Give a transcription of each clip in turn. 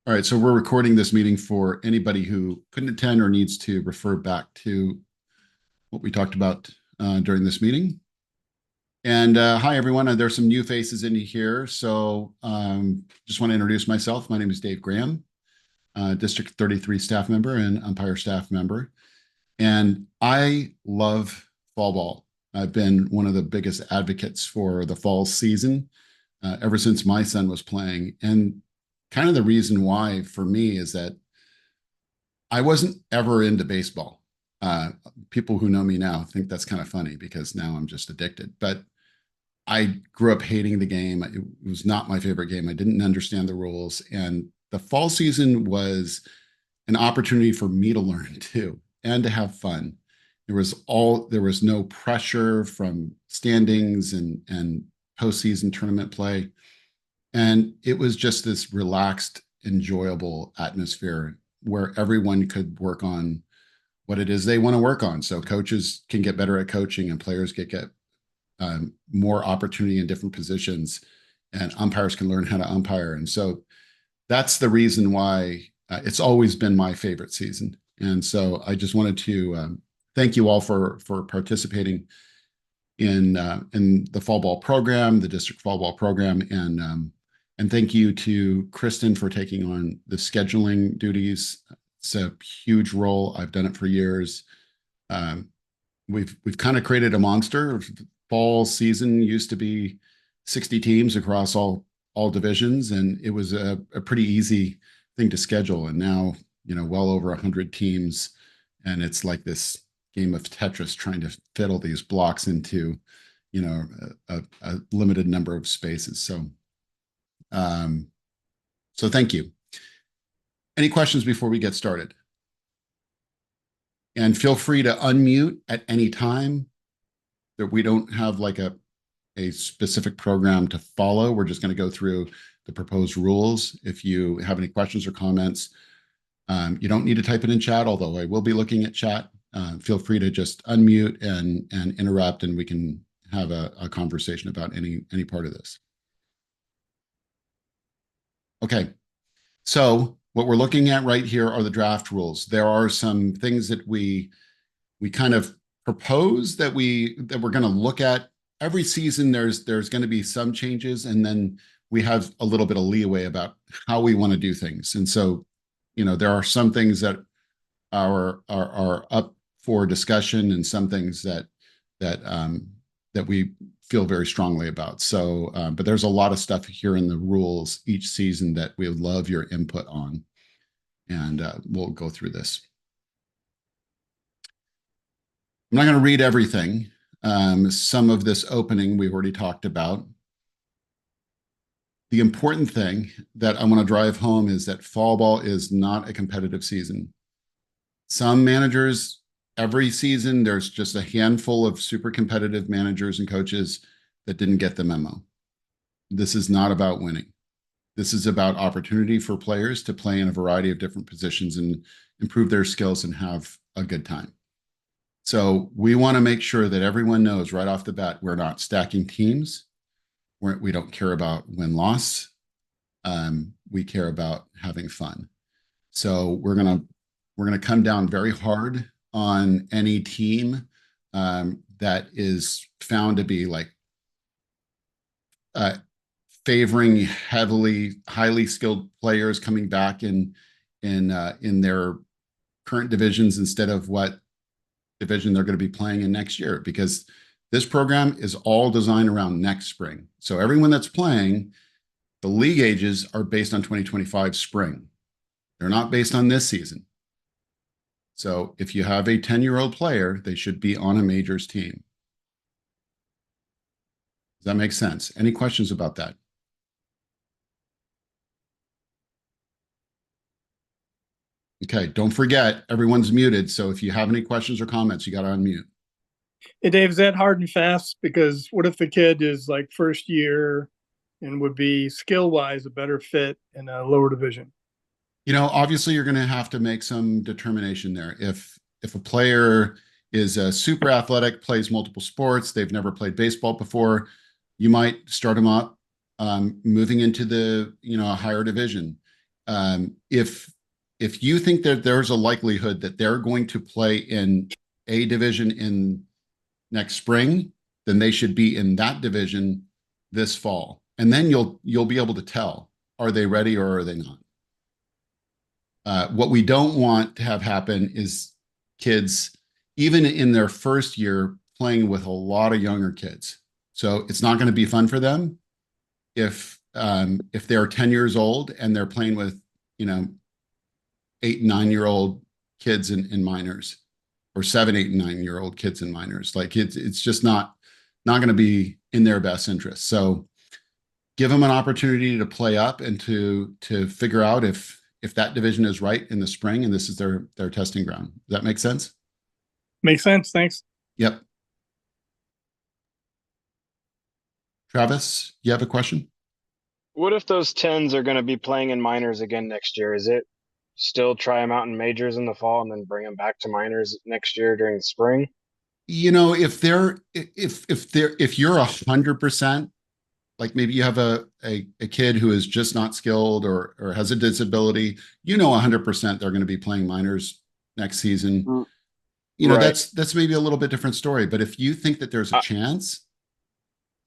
All right, so we're recording this meeting for anybody who couldn't attend or needs to refer back to what we talked about during this meeting. And hi, everyone. There's some new faces in here. So just want to introduce myself. My name is Dave Graham, District 33 staff member and umpire staff member. And I love fall ball. I've been one of the biggest advocates for the fall season ever since my son was playing. And kind of the reason why for me is that I wasn't ever into baseball. People who know me now think that's kind of funny because now I'm just addicted. But I grew up hating the game. It was not my favorite game. I didn't understand the rules. And the fall season was an opportunity for me to learn too and to have fun. There was no pressure from standings and postseason tournament play. And it was just this relaxed, enjoyable atmosphere where everyone could work on what it is they want to work on. So coaches can get better at coaching and players get more opportunity in different positions and umpires can learn how to umpire. And so that's the reason why it's always been my favorite season. And so I just wanted to thank you all for participating in the fall ball program, the district fall ball program, and thank you to Kristen for taking on the scheduling duties. It's a huge role. I've done it for years. We've kind of created a monster. Fall season used to be 60 teams across all divisions, and it was a pretty easy thing to schedule. And now, well over 100 teams, and it's like this game of Tetris trying to fit all these blocks into, a limited number of spaces. So thank you. Any questions before we get started? And feel free to unmute at any time. That we don't have like a specific program to follow. We're just going to go through the proposed rules. If you have any questions or comments, you don't need to type it in chat, although I will be looking at chat. Feel free to just unmute and interrupt, and we can have a conversation about any part of this. Okay, so what we're looking at right here are the draft rules. There are some things that we kind of propose that we're going to look at every season. There's going to be some changes, and then we have a little bit of leeway about how we want to do things. And so, there are some things that are up for discussion, and some things that we feel very strongly about. So, but there's a lot of stuff here in the rules each season that we would love your input on, and we'll go through this. I'm not going to read everything. Some of this opening we've already talked about. The important thing that I want to drive home is that fall ball is not a competitive season. Some managers, every season, there's just a handful of super competitive managers and coaches that didn't get the memo. This is not about winning. This is about opportunity for players to play in a variety of different positions and improve their skills and have a good time. So we want to make sure that everyone knows right off the bat, we're not stacking teams. We don't care about win-loss. We care about having fun. So we're gonna come down very hard on any team that is found to be like favoring highly skilled players coming back in their current divisions instead of what division they're going to be playing in next year, because this program is all designed around next spring. So everyone that's playing, the league ages are based on 2025 spring. They're not based on this season. So if you have a 10-year-old player, they should be on a majors team. Does that make sense? Any questions about that? Okay, don't forget, everyone's muted. So if you have any questions or comments, you got to unmute. Hey, Dave, is that hard and fast? Because what if the kid is like first year and would be skill-wise a better fit in a lower division? Obviously you're going to have to make some determination there. If a player is a super athletic, plays multiple sports, they've never played baseball before, you might start them up moving into the a higher division. If you think that there's a likelihood that they're going to play in a division in next spring, then they should be in that division this fall. And then you'll be able to tell, are they ready or are they not? What we don't want to have happen is kids, even in their first year, playing with a lot of younger kids. So it's not going to be fun for them if they're 10 years old and they're playing with, 8 and 9-year-old kids in minors, or 7, 8, and 9-year-old kids in minors. Like it's just not going to be in their best interest. So give them an opportunity to play up and to figure out if that division is right in the spring, and this is their testing ground. Does that make sense? Makes sense. Thanks. Yep. Travis, you have a question? What if those 10s are going to be playing in minors again next year? Is it still try them out in majors in the fall and then bring them back to minors next year during the spring? If you're 100%, like maybe you have a kid who is just not skilled or has a disability, 100% they're going to be playing minors next season. Right. That's maybe a little bit different story. But if you think that there's a chance,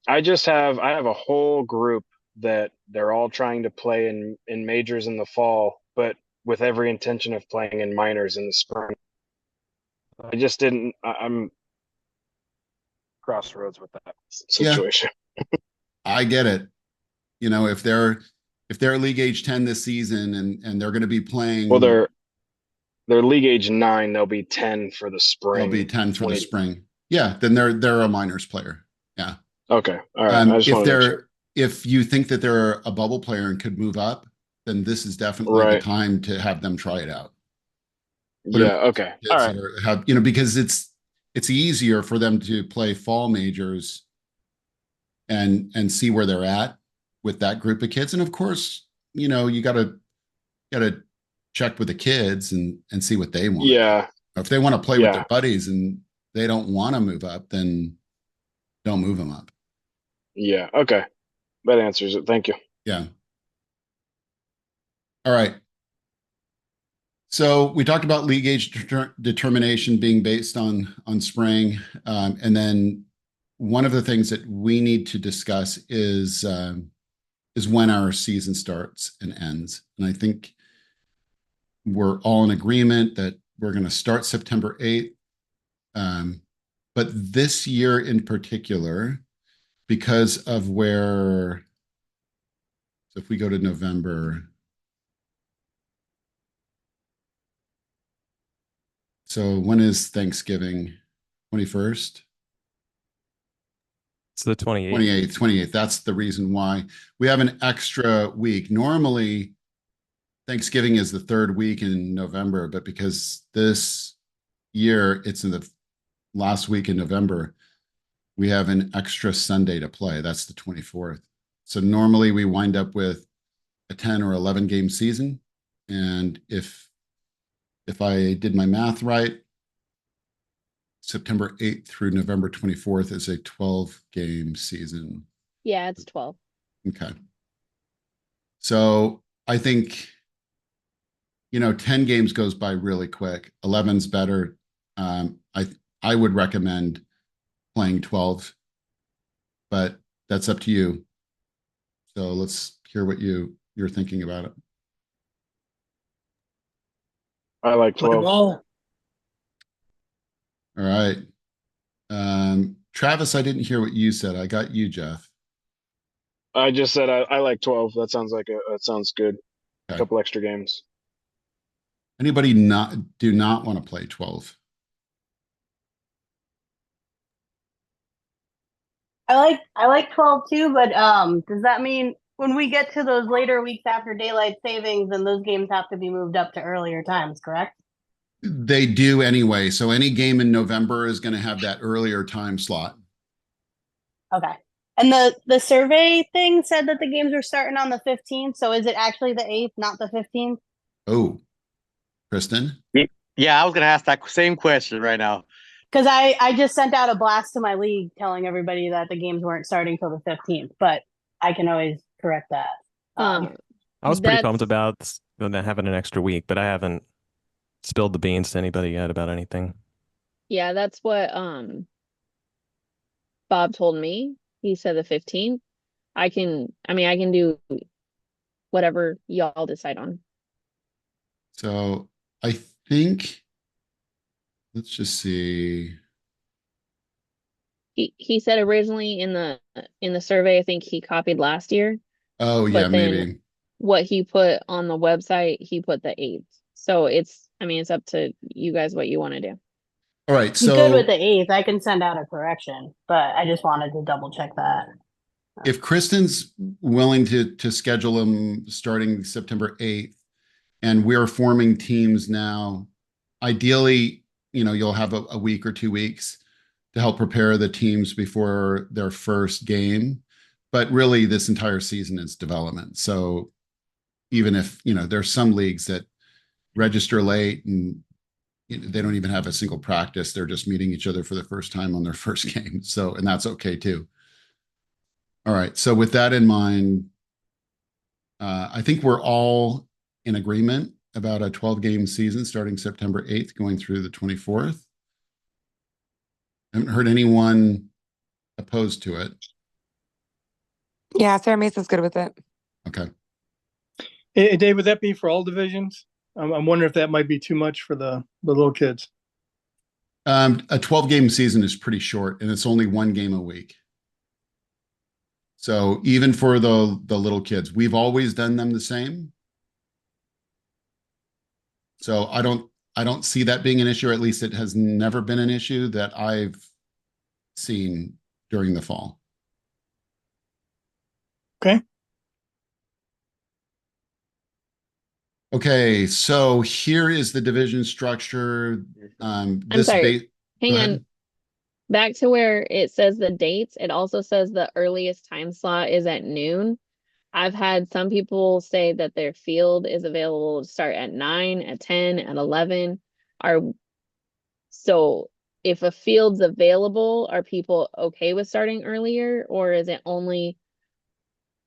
I have a whole group that they're all trying to play in majors in the fall, but with every intention of playing in minors in the spring. I'm crossroads with that situation. Yeah, I get it. If they're league age 10 this season and they're going to be playing, well, they're league age 9, they'll be 10 for the spring. They'll be 10 for the spring. Yeah, then they're a minors player. Yeah. Okay. All right. If you think that they're a bubble player and could move up, then this is definitely the time to have them try it out. Okay. All right. Because it's easier for them to play fall majors and see where they're at with that group of kids. And of course, you gotta check with the kids and see what they want. Yeah. If they want to play with their buddies and they don't want to move up, then don't move them up. Yeah. Okay. That answers it. Thank you. Yeah. All right. So we talked about league age determination being based on spring. And then one of the things that we need to discuss is when our season starts and ends. And I think we're all in agreement that we're going to start September 8th. But this year in particular, because of so if we go to November, so when is Thanksgiving? 21st? It's the 28th. 28th. That's the reason why we have an extra week. Normally, Thanksgiving is the third week in November, but because this year it's in the last week in November, we have an extra Sunday to play. That's the 24th. So normally we wind up with a 10 or 11 game season. And if I did my math right, September 8th through November 24th is a 12 game season. Yeah, it's 12. Okay. So I think, 10 games goes by really quick. 11's better. I would recommend playing 12, but that's up to you. So let's hear what you're thinking about it. I like 12. All right. Travis, I didn't hear what you said. I got you, Jeff. I just said I like 12. That sounds good. Okay. A couple extra games. Anybody do not want to play 12? I like 12 too, but does that mean when we get to those later weeks after daylight savings, then those games have to be moved up to earlier times, correct? They do anyway. So any game in November is going to have that earlier time slot. Okay. And the survey thing said that the games were starting on the 15th. So is it actually the 8th, not the 15th? Oh, Kristen? Yeah, I was going to ask that same question right now. Because I just sent out a blast to my league telling everybody that the games weren't starting till the 15th, but I can always correct that. I I was pretty That's- pumped about having an extra week, but I haven't spilled the beans to anybody yet about anything. Yeah, that's what Bob told me. He said the 15th. I mean, I can do whatever y'all decide on. So I think, let's just see. He said originally in the survey, I think he copied last year. Oh, yeah, But then- maybe. What he put on the website, he put the 8th. So I mean, it's up to you guys what you want to do. All right. I'm So good with the 8th. I can send out a correction, but I just wanted to double check that. if Kristen's willing to schedule them starting September 8th, and we're forming teams now, ideally, you'll have a week or 2 weeks to help prepare the teams before their first game. But really, this entire season is development. So even if, there's some leagues that register late and they don't even have a single practice, they're just meeting each other for the first time on their first game. So, and that's okay too. All right. So with that in mind, I think we're all in agreement about a 12-game season starting September 8th, going through the 24th. I haven't heard anyone opposed to it. Yeah, Sarah Mesa's good with it. Okay. Hey, Dave, would that be for all divisions? I'm wondering if that might be too much for the little kids. A 12-game season is pretty short, and it's only one game a week. So even for the little kids, we've always done them the same. So I don't see that being an issue, or at least it has never been an issue that I've seen during the fall. Okay. Okay, so here is the division structure. I'm sorry. Hang Go on. ahead. Back to where it says the dates, it also says the earliest time slot is at noon. I've had some people say that their field is available to start at 9, at 10, at 11. So if a field's available, are people okay with starting earlier, or is it only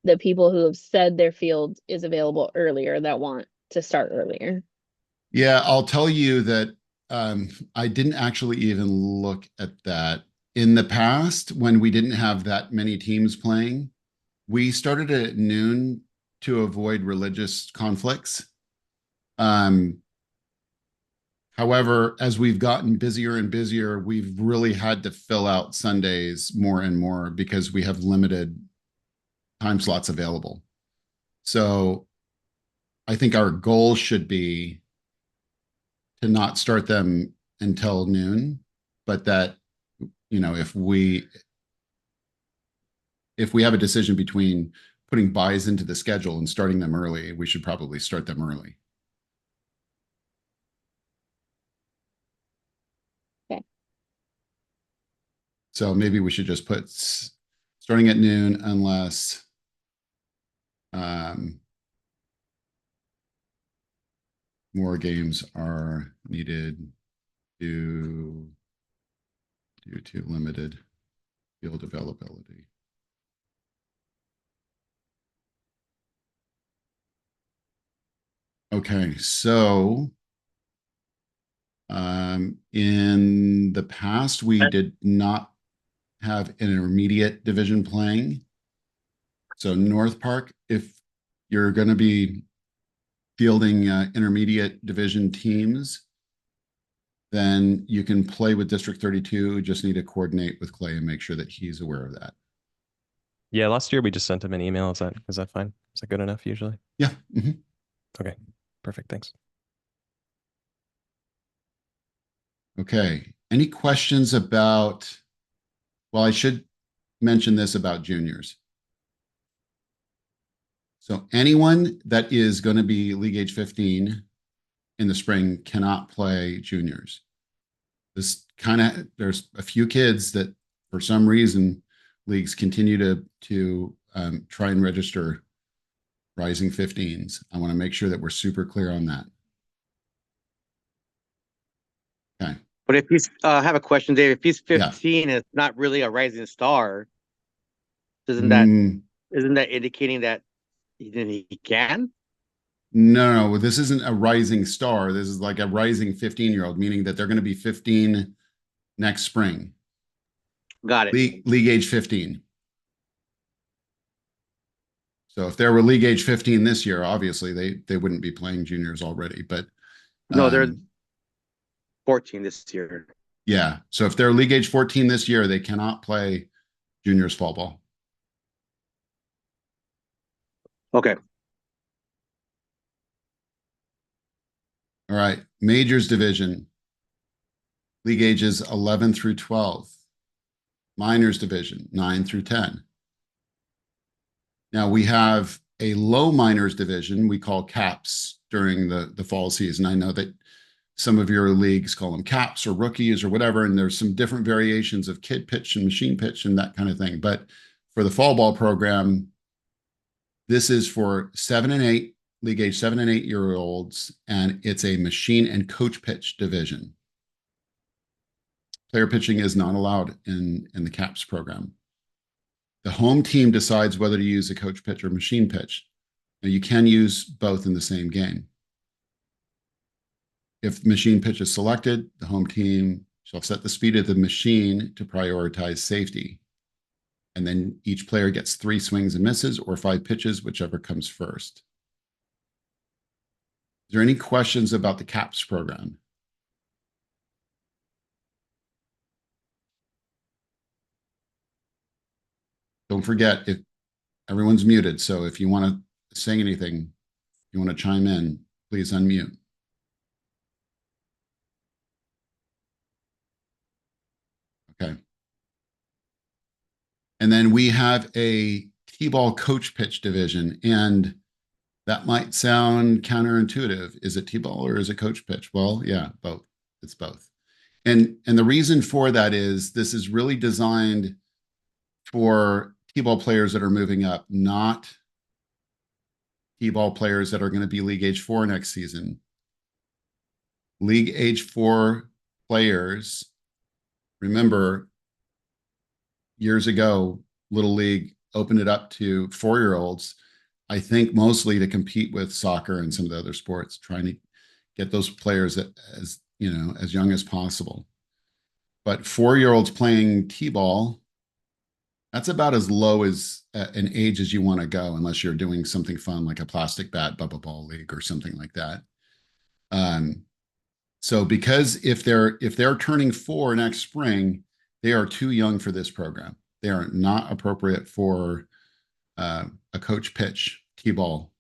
the people who have said their field is available earlier that want to start earlier? Yeah, I'll tell you that I didn't actually even look at that. In the past, when we didn't have that many teams playing, we started at noon to avoid religious conflicts. However, as we've gotten busier and busier, we've really had to fill out Sundays more and more because we have limited time slots available. So I think our goal should be to not start them until noon, but that, if we have a decision between putting buys into the schedule and starting them early, we should probably start them early. Okay. So maybe we should just put starting at noon unless more games are needed due to limited field availability. Okay, so in the past, we did not have an intermediate division playing. So North Park, if you're going to be fielding intermediate division teams, then you can play with District 32. You just need to coordinate with Clay and make sure that he's aware of that. Yeah, last year we just sent him an email. Is that fine? Is that good enough usually? Yeah. Mhm. Okay, perfect. Thanks. Okay. Any questions about, well, I should mention this about juniors. So anyone that is going to be League Age 15 in the spring cannot play juniors. There's a few kids that for some reason leagues continue to try and register rising 15s. I want to make sure that we're super clear on that. Okay. But if he's, I have a question, Dave. If he's Yeah. 15 and it's not really a rising star, isn't that indicating that he can? No, no, this isn't a rising star. This is like a rising 15-year-old, meaning that they're going to be 15 next spring. Got it. League age 15. So if they were league age 15 this year, obviously they wouldn't be playing juniors already. But No, they're 14 this year. yeah. So if they're league age 14 this year, they cannot play juniors fall ball. Okay. All right. Majors division. League ages 11 through 12. Minors division 9 through 10. Now we have a low minors division we call caps during the fall season. I know that some of your leagues call them caps or rookies or whatever, and there's some different variations of kid pitch and machine pitch and that kind of thing. But for the fall ball program, this is for 7 and 8, league age 7 and 8-year-olds, and it's a machine and coach pitch division. Player pitching is not allowed in the caps program. The home team decides whether to use a coach pitch or machine pitch. Now, you can use both in the same game. If the machine pitch is selected, the home team shall set the speed of the machine to prioritize safety. And then each player gets 3 swings and misses or 5 pitches, whichever comes first. Is there any questions about the CAPS program? Don't forget, if everyone's muted, so if you want to say anything, if you want to chime in, please unmute. Okay. And then we have a T-ball coach pitch division, and that might sound counterintuitive. Is it T-ball or is it coach pitch? Well, yeah, both. It's both. And the reason for that is this is really designed for T-ball players that are moving up, not T-ball players that are going to be league age 4 next season. League age 4 players, remember, years ago, Little League opened it up to 4-year-olds, I think mostly to compete with soccer and some of the other sports, trying to get those players as young as possible. But 4-year-olds playing T-ball, that's about as low as an age as you want to go, unless you're doing something fun like a plastic bat bubble ball league or something like that. So because if they're turning 4 next spring, they are too young for this program. They are not appropriate for a coach pitch T-ball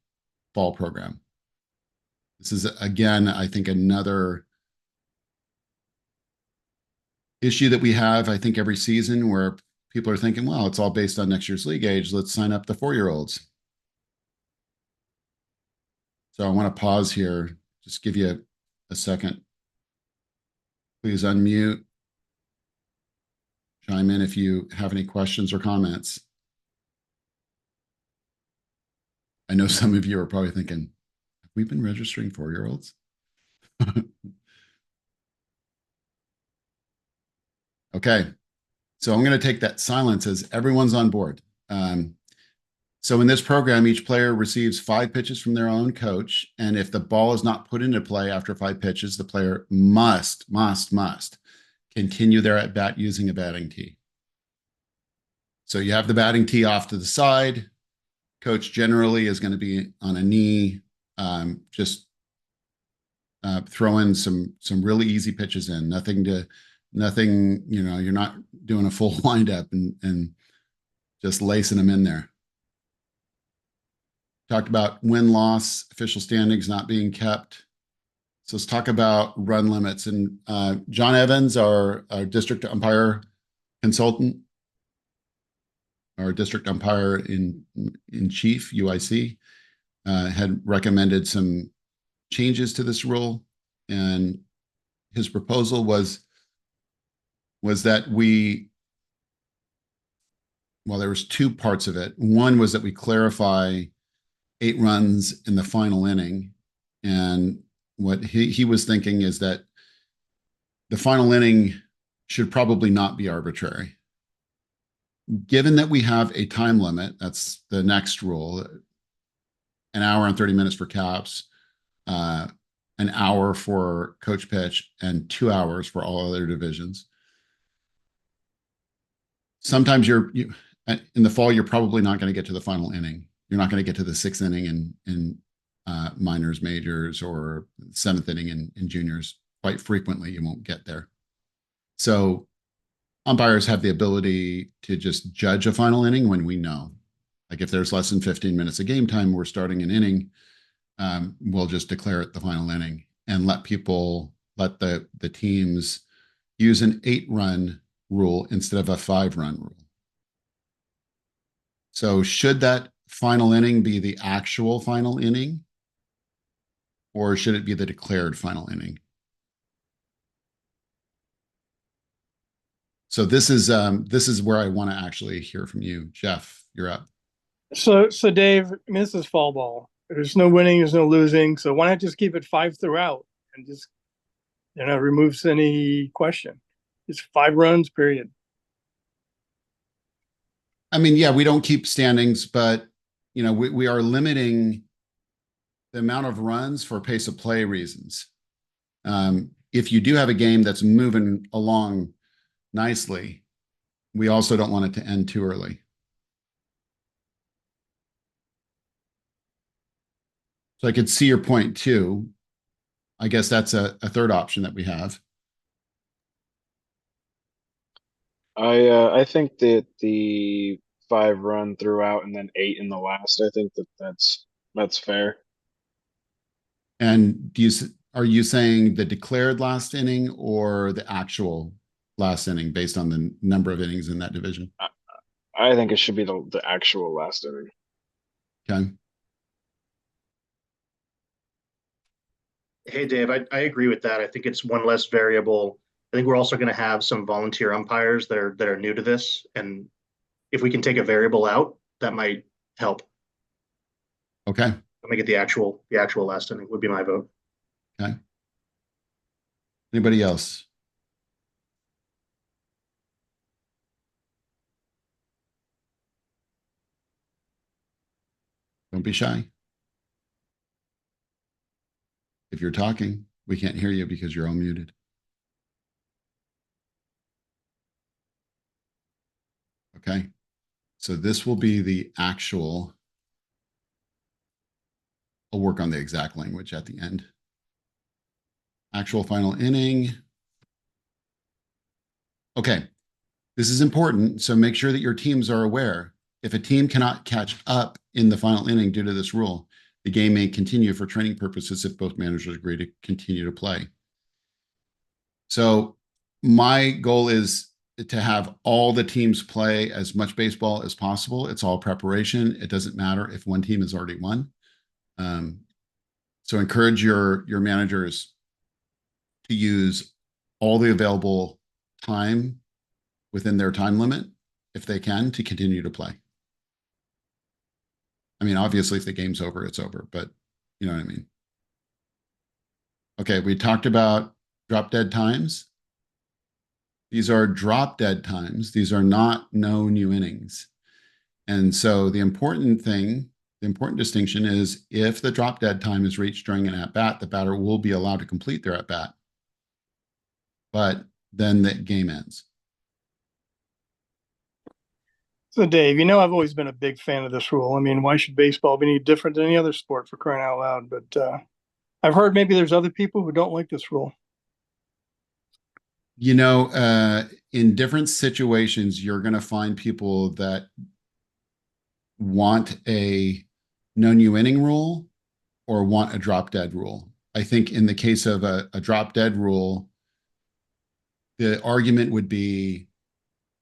fall program. This is, again, I think another issue that we have, I think, every season where people are thinking, well, it's all based on next year's league age. Let's sign up the 4-year-olds. So I want to pause here, just give you a second. Please unmute. Chime in if you have any questions or comments. I know some of you are probably thinking, have we been registering 4-year-olds? Okay, so I'm going to take that silence as everyone's on board. So in this program, each player receives 5 pitches from their own coach, and if the ball is not put into play after 5 pitches, the player must continue their at bat using a batting tee. So you have the batting tee off to the side. Coach generally is going to be on a knee, just throw in some really easy pitches in. Nothing, you're not doing a full windup and just lacing them in there. Talked about win-loss, official standings not being kept. So let's talk about run limits. And John Evans, our district umpire consultant, our district umpire in chief, UIC, had recommended some changes to this rule. And his proposal was that there was 2 parts of it. One was that we clarify 8 runs in the final inning. And what he was thinking is that the final inning should probably not be arbitrary. Given that we have a time limit, that's the next rule, an hour and 30 minutes for caps, an hour for coach pitch, and 2 hours for all other divisions. Sometimes in the fall, you're probably not going to get to the final inning. You're not going to get to the 6th inning in minors, majors, or 7th inning in juniors. Quite frequently, you won't get there. So umpires have the ability to just judge a final inning when we know. Like if there's less than 15 minutes of game time, we're starting an inning, we'll just declare it the final inning and let the teams use an 8-run rule instead of a 5-run rule. So should that final inning be the actual final inning, or should it be the declared final inning? So this is where I want to actually hear from you. Jeff, you're up. So Dave, I mean, this is fall ball. There's no winning, there's no losing. So why not just keep it 5 throughout and just, removes any question. It's 5 runs, period. I mean, yeah, we don't keep standings, but we are limiting the amount of runs for pace of play reasons. If you do have a game that's moving along nicely, we also don't want it to end too early. So I could see your point too. I guess that's a third option that we have. I think that the 5 run throughout and then 8 in the last, I think that's fair. And are you saying the declared last inning or the actual last inning based on the number of innings in that division? I think it should be the actual last inning. Okay. Hey, Dave, I agree with that. I think it's one less variable. I think we're also going to have some volunteer umpires that are new to this. And if we can take a variable out, that might help. Okay. I'll make it the actual last inning would be my vote. Okay. Anybody else? Don't be shy. If you're talking, we can't hear you because you're all muted. Okay. So this will be the actual. I'll work on the exact language at the end. Actual final inning. Okay. This is important. So make sure that your teams are aware. If a team cannot catch up in the final inning due to this rule, the game may continue for training purposes if both managers agree to continue to play. So my goal is to have all the teams play as much baseball as possible. It's all preparation. It doesn't matter if one team has already won. So encourage your managers to use all the available time within their time limit, if they can, to continue to play. I mean, obviously, if the game's over, it's over, but you know what I mean? Okay, we talked about drop dead times. These are drop dead times. These are not no new innings. And so the important distinction is if the drop dead time is reached during an at-bat, the batter will be allowed to complete their at-bat. But then the game ends. So Dave, I've always been a big fan of this rule. I mean, why should baseball be any different than any other sport, for crying out loud? But I've heard maybe there's other people who don't like this rule. In different situations, you're going to find people that want a no new inning rule or want a drop dead rule. I think in the case of a drop dead rule, the argument would be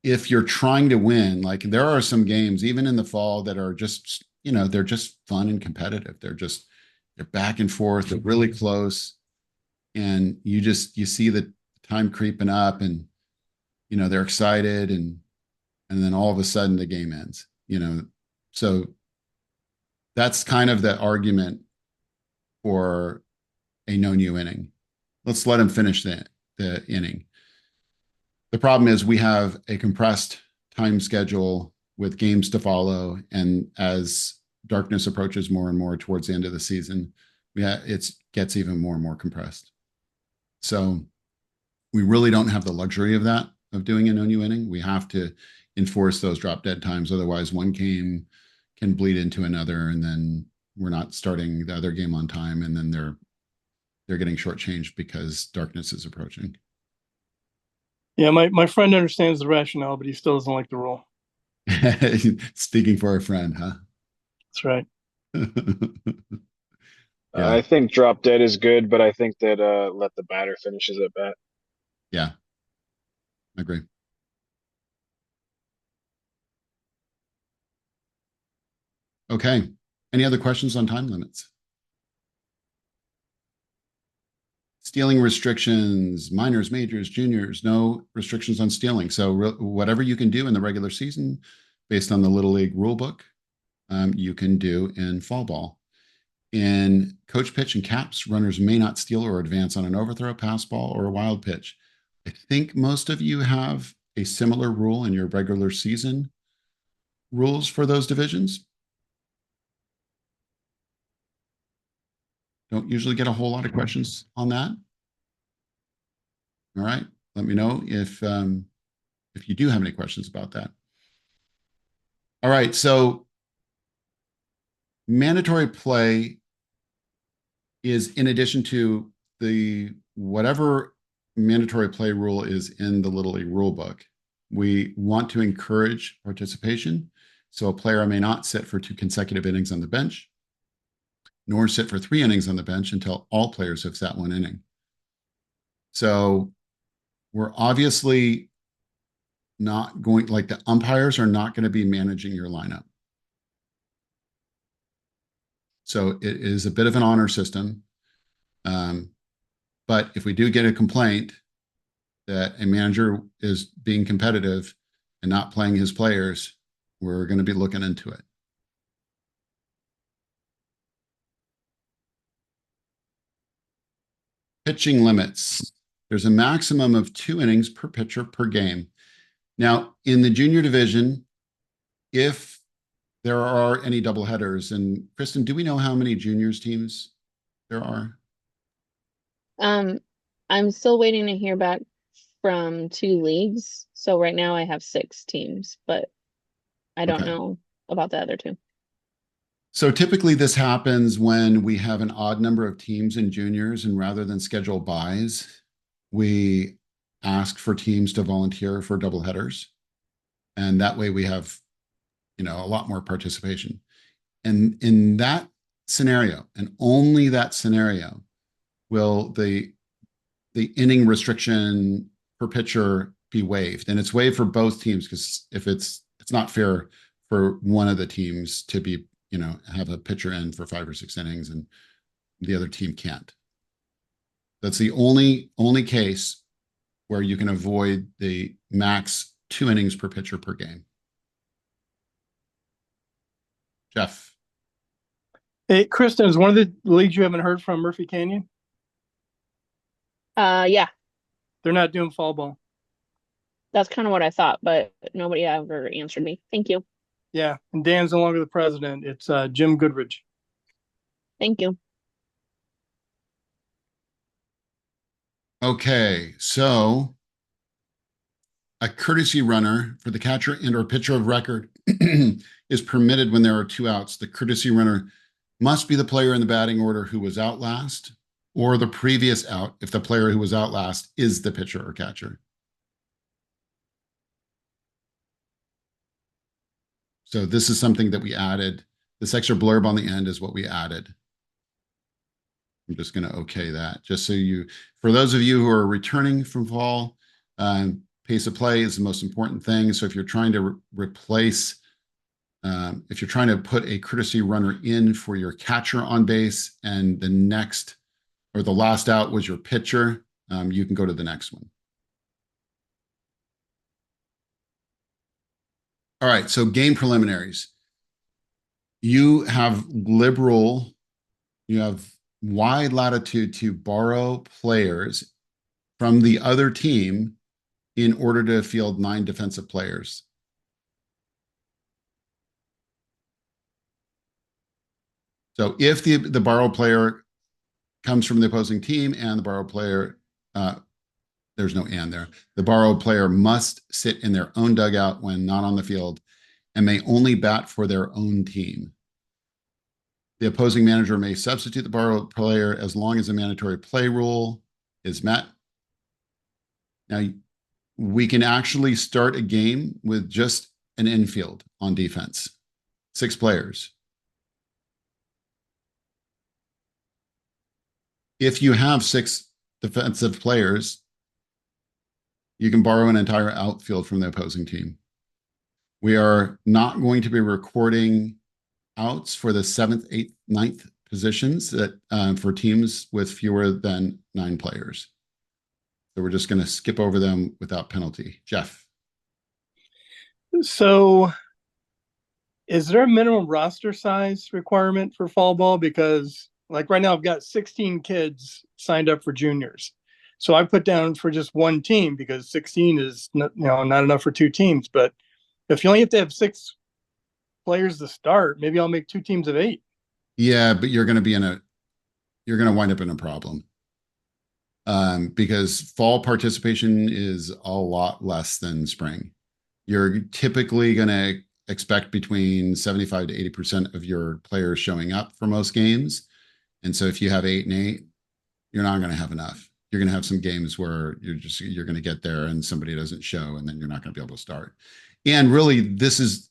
if you're trying to win, like there are some games, even in the fall, that are just, they're just fun and competitive. They're back and forth, they're really close. And you see the time creeping up and, they're excited and then all of a sudden the game ends, So that's kind of the argument for a no new inning. Let's let him finish the inning. The problem is we have a compressed time schedule with games to follow. And as darkness approaches more and more towards the end of the season, it gets even more and more compressed. So we really don't have the luxury of that, of doing a no new inning. We have to enforce those drop dead times. Otherwise, one game can bleed into another, and then we're not starting the other game on time, and then they're getting shortchanged because darkness is approaching. Yeah, my friend understands the rationale, but he still doesn't like the rule. Speaking for a friend, huh? That's right. Yeah. I think drop dead is good, but I think that let the batter finishes at bat. Yeah. I agree. Okay. Any other questions on time limits? Stealing restrictions, minors, majors, juniors, no restrictions on stealing. So whatever you can do in the regular season based on the Little League rule book, you can do in fall ball. In coach pitch and caps, runners may not steal or advance on an overthrow, pass ball, or a wild pitch. I think most of you have a similar rule in your regular season rules for those divisions. Don't usually get a whole lot of questions on that. All right, let me know if you do have any questions about that. All right, so mandatory play is in addition to the whatever mandatory play rule is in the Little League rule book. We want to encourage participation. So a player may not sit for 2 consecutive innings on the bench, nor sit for 3 innings on the bench until all players have sat 1 inning. So we're obviously not going, like the umpires are not going to be managing your lineup. So it is a bit of an honor system. But if we do get a complaint that a manager is being competitive and not playing his players, we're going to be looking into it. Pitching limits. There's a maximum of 2 innings per pitcher per game. Now, in the junior division, if there are any doubleheaders, and Kristen, do we know how many juniors teams there are? I'm still waiting to hear back from 2 leagues. So right now I have 6 teams, but I don't Okay. know about the other 2. So typically this happens when we have an odd number of teams in juniors, and rather than schedule buys, we ask for teams to volunteer for doubleheaders. And that way we have, a lot more participation. And in that scenario, and only that scenario, will the inning restriction per pitcher be waived. And it's waived for both teams, because if it's not fair for one of the teams to be, have a pitcher in for 5 or 6 innings and the other team can't. That's the only case where you can avoid the max 2 innings per pitcher per game. Jeff. Hey, Kristen, is one of the leagues you haven't heard from Murphy Canyon? Yeah, They're not doing fall ball. that's kind of what I thought, but nobody ever answered me. Thank you. Yeah, and Dan's no longer the president. It's Jim Goodridge. Thank you. Okay, so a courtesy runner for the catcher and or pitcher of record is permitted when there are 2 outs. The courtesy runner must be the player in the batting order who was out last, or the previous out if the player who was out last is the pitcher or catcher. So this is something that we added. This extra blurb on the end is what we added. I'm just going to okay that, just so for those of you who are returning from fall, pace of play is the most important thing. So if you're trying to replace, if you're trying to put a courtesy runner in for your catcher on base and the next or the last out was your pitcher, you can go to the next one. All right, so game preliminaries. You have wide latitude to borrow players from the other team in order to field 9 defensive players. So if the borrowed player comes from the opposing team and the borrowed player, there's no and there. The borrowed player must sit in their own dugout when not on the field and may only bat for their own team. The opposing manager may substitute the borrowed player as long as the mandatory play rule is met. Now, we can actually start a game with just an infield on defense, 6 players. If you have 6 defensive players, you can borrow an entire outfield from the opposing team. We are not going to be recording outs for the 7th, 8th, 9th positions that for teams with fewer than 9 players. So we're just going to skip over them without penalty. Jeff. So is there a minimum roster size requirement for fall ball? Because like right now I've got 16 kids signed up for juniors. So I put down for just one team because 16 is not enough for 2 teams. But if you only have to have 6 players to start, maybe I'll make 2 teams of 8. Yeah, but you're going to wind up in a problem. Because fall participation is a lot less than spring. You're typically going to expect between 75 to 80% of your players showing up for most games. And so if you have 8 and 8, you're not going to have enough. You're going to have some games where you're going to get there and somebody doesn't show, and then you're not going to be able to start. And really, this is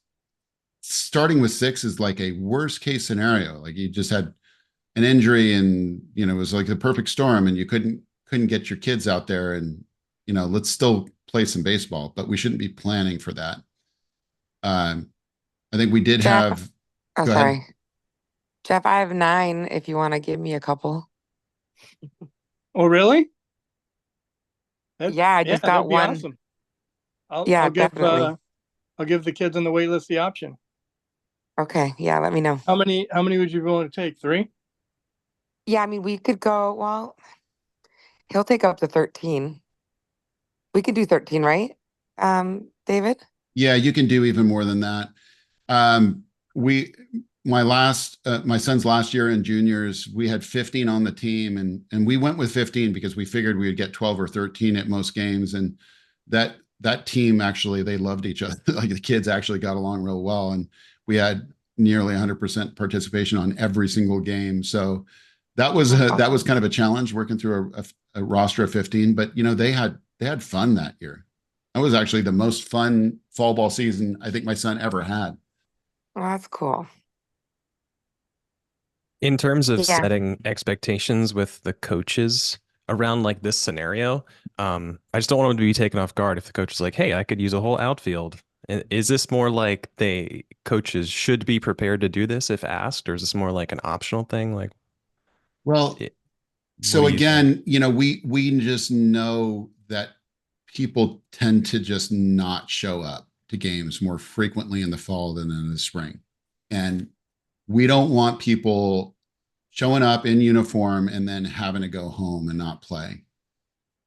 starting with 6 is like a worst case scenario. Like you just had an injury and, it was like the perfect storm and you couldn't get your kids out there and, let's still play some baseball, but we shouldn't be planning for that. I think we did Jeff, have. Oh, Go sorry. ahead. Jeff, I have 9 if you want to give me a couple. Oh, really? Yeah, I just got that'd be one. awesome. I'll Definitely. I'll give the kids on the wait list the option. Okay, yeah, let me know. How many would you be willing to take? 3? Yeah, I mean, we could go, well, he'll take up to 13. We could do 13, right? David? Yeah, you can do even more than that. My son's last year in juniors, we had 15 on the team and we went with 15 because we figured we would get 12 or 13 at most games. And that team actually, they loved each other. Like the kids actually got along real well. And we had nearly 100% participation on every single game. So that was kind of a challenge working through a roster of 15, but they had fun that year. That was actually the most fun fall ball season I think my son ever had. Well, that's cool. In terms of Yeah. setting expectations with the coaches around like this scenario, I just don't want them to be taken off guard if the coach is like, hey, I could use a whole outfield. Is this more like coaches should be prepared to do this if asked, or is this more like an optional thing? Like, well, so what do you again, we just know that people tend to just not show up to games more frequently in the fall than in the spring. And we don't want people showing up in uniform and then having to go home and not play.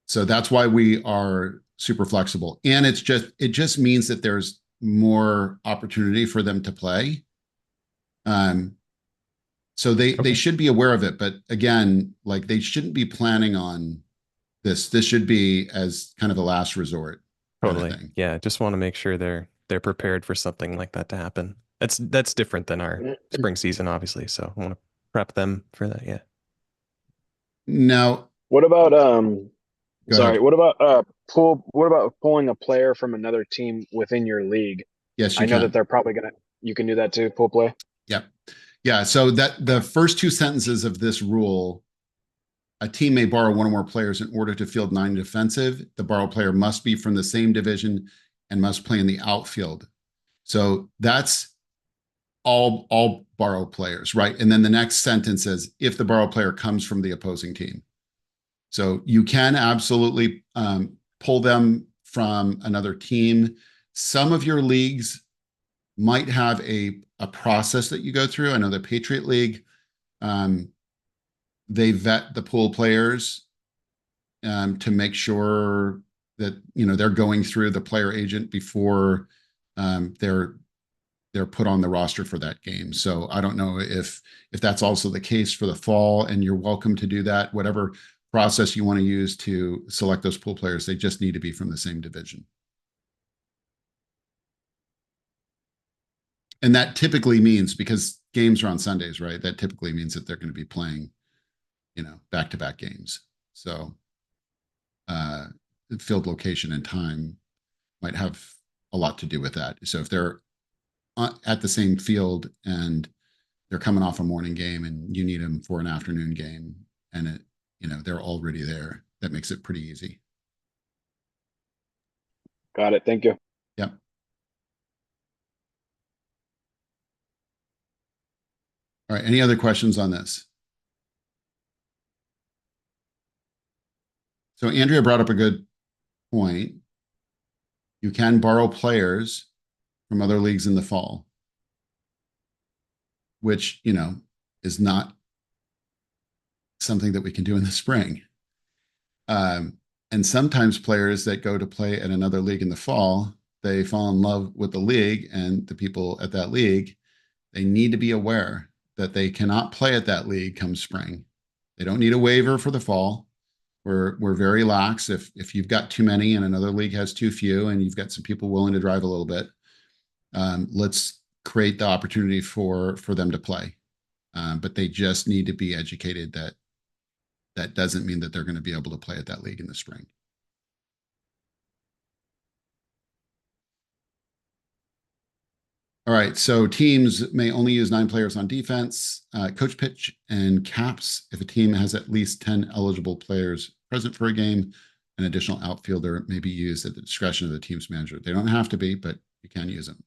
So that's why we are super flexible. And it just means that there's more opportunity for them to play. So they should be aware of it, but again, like they shouldn't be planning on this. This should be as kind of a last resort. Totally. Kind of thing. Yeah. Just want to make sure they're prepared for something like that to happen. That's different than our spring season, obviously. So I want to prep them for that. Yeah. Now, What about Go ahead. what about pulling a player from another team within your league? Yes, you I know can. that they're probably you can do that too, pool play. Yep. Yeah. So that the first 2 sentences of this rule, a team may borrow 1 or more players in order to field 9 defensive. The borrowed player must be from the same division and must play in the outfield. So that's all borrowed players, right? And then the next sentence says, if the borrowed player comes from the opposing team. So you can absolutely pull them from another team. Some of your leagues might have a process that you go through. I know the Patriot League, they vet the pool players to make sure that they're going through the player agent before they're they're put on the roster for that game. So I don't know if that's also the case for the fall, and you're welcome to do that. Whatever process you want to use to select those pool players, they just need to be from the same division. And that typically means, because games are on Sundays, right? That typically means that they're going to be playing, back-to-back games. So field location and time might have a lot to do with that. So if they're at the same field and they're coming off a morning game and you need them for an afternoon game, and they're already there, that makes it pretty easy. Got it. Thank you. Yep. All right. Any other questions on this? So Andrea brought up a good point. You can borrow players from other leagues in the fall, which, is not something that we can do in the spring. And sometimes players that go to play at another league in the fall, they fall in love with the league and the people at that league. They need to be aware that they cannot play at that league come spring. They don't need a waiver for the fall. We're very lax. If you've got too many and another league has too few, and you've got some people willing to drive a little bit, let's create the opportunity for them to play. But they just need to be educated that doesn't mean that they're going to be able to play at that league in the spring. All right, so teams may only use 9 players on defense, coach pitch, and caps. If a team has at least 10 eligible players present for a game, an additional outfielder may be used at the discretion of the team's manager. They don't have to be, but you can use them.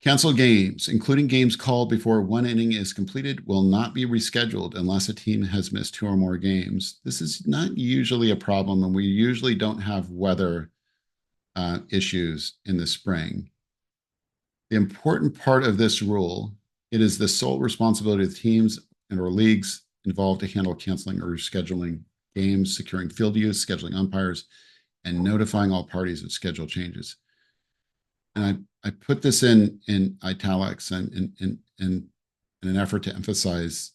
Cancel games, including games called before 1 inning is completed, will not be rescheduled unless a team has missed 2 or more games. This is not usually a problem, and we usually don't have weather issues in the spring. The important part of this rule, it is the sole responsibility of the teams and or leagues involved to handle canceling or rescheduling games, securing field use, scheduling umpires, and notifying all parties of schedule changes. And I put this in italics and in an effort to emphasize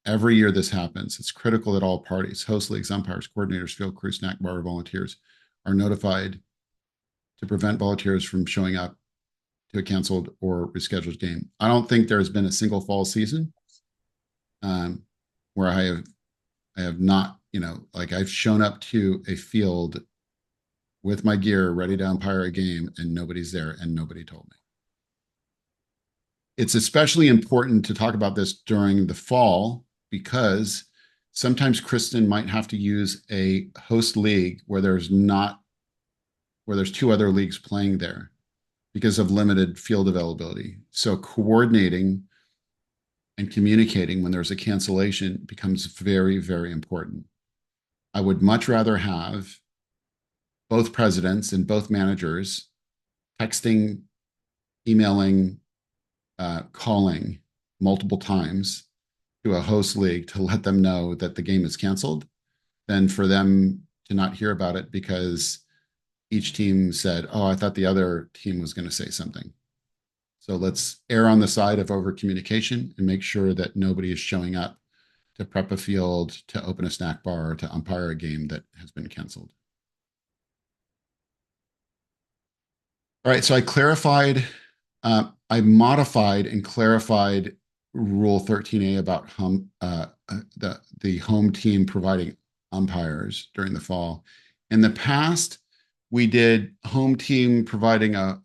every year this happens. It's critical that all parties, host leagues, umpires, coordinators, field crew, snack bar volunteers are notified to prevent volunteers from showing up to a canceled or rescheduled game. I don't think there's been a single fall season where I have not, I've shown up to a field with my gear ready to umpire a game and nobody's there and nobody told me. It's especially important to talk about this during the fall because sometimes Kristen might have to use a host league where there's 2 other leagues playing there because of limited field availability. So coordinating and communicating when there's a cancellation becomes very, very important. I would much rather have both presidents and both managers texting, emailing, calling multiple times to a host league to let them know that the game is canceled than for them to not hear about it because each team said, oh, I thought the other team was going to say something. So let's err on the side of over communication and make sure that nobody is showing up to prep a field, to open a snack bar, or to umpire a game that has been canceled. All right, so I modified and clarified Rule 13A about the home team providing umpires during the fall. In the past, we did home team providing a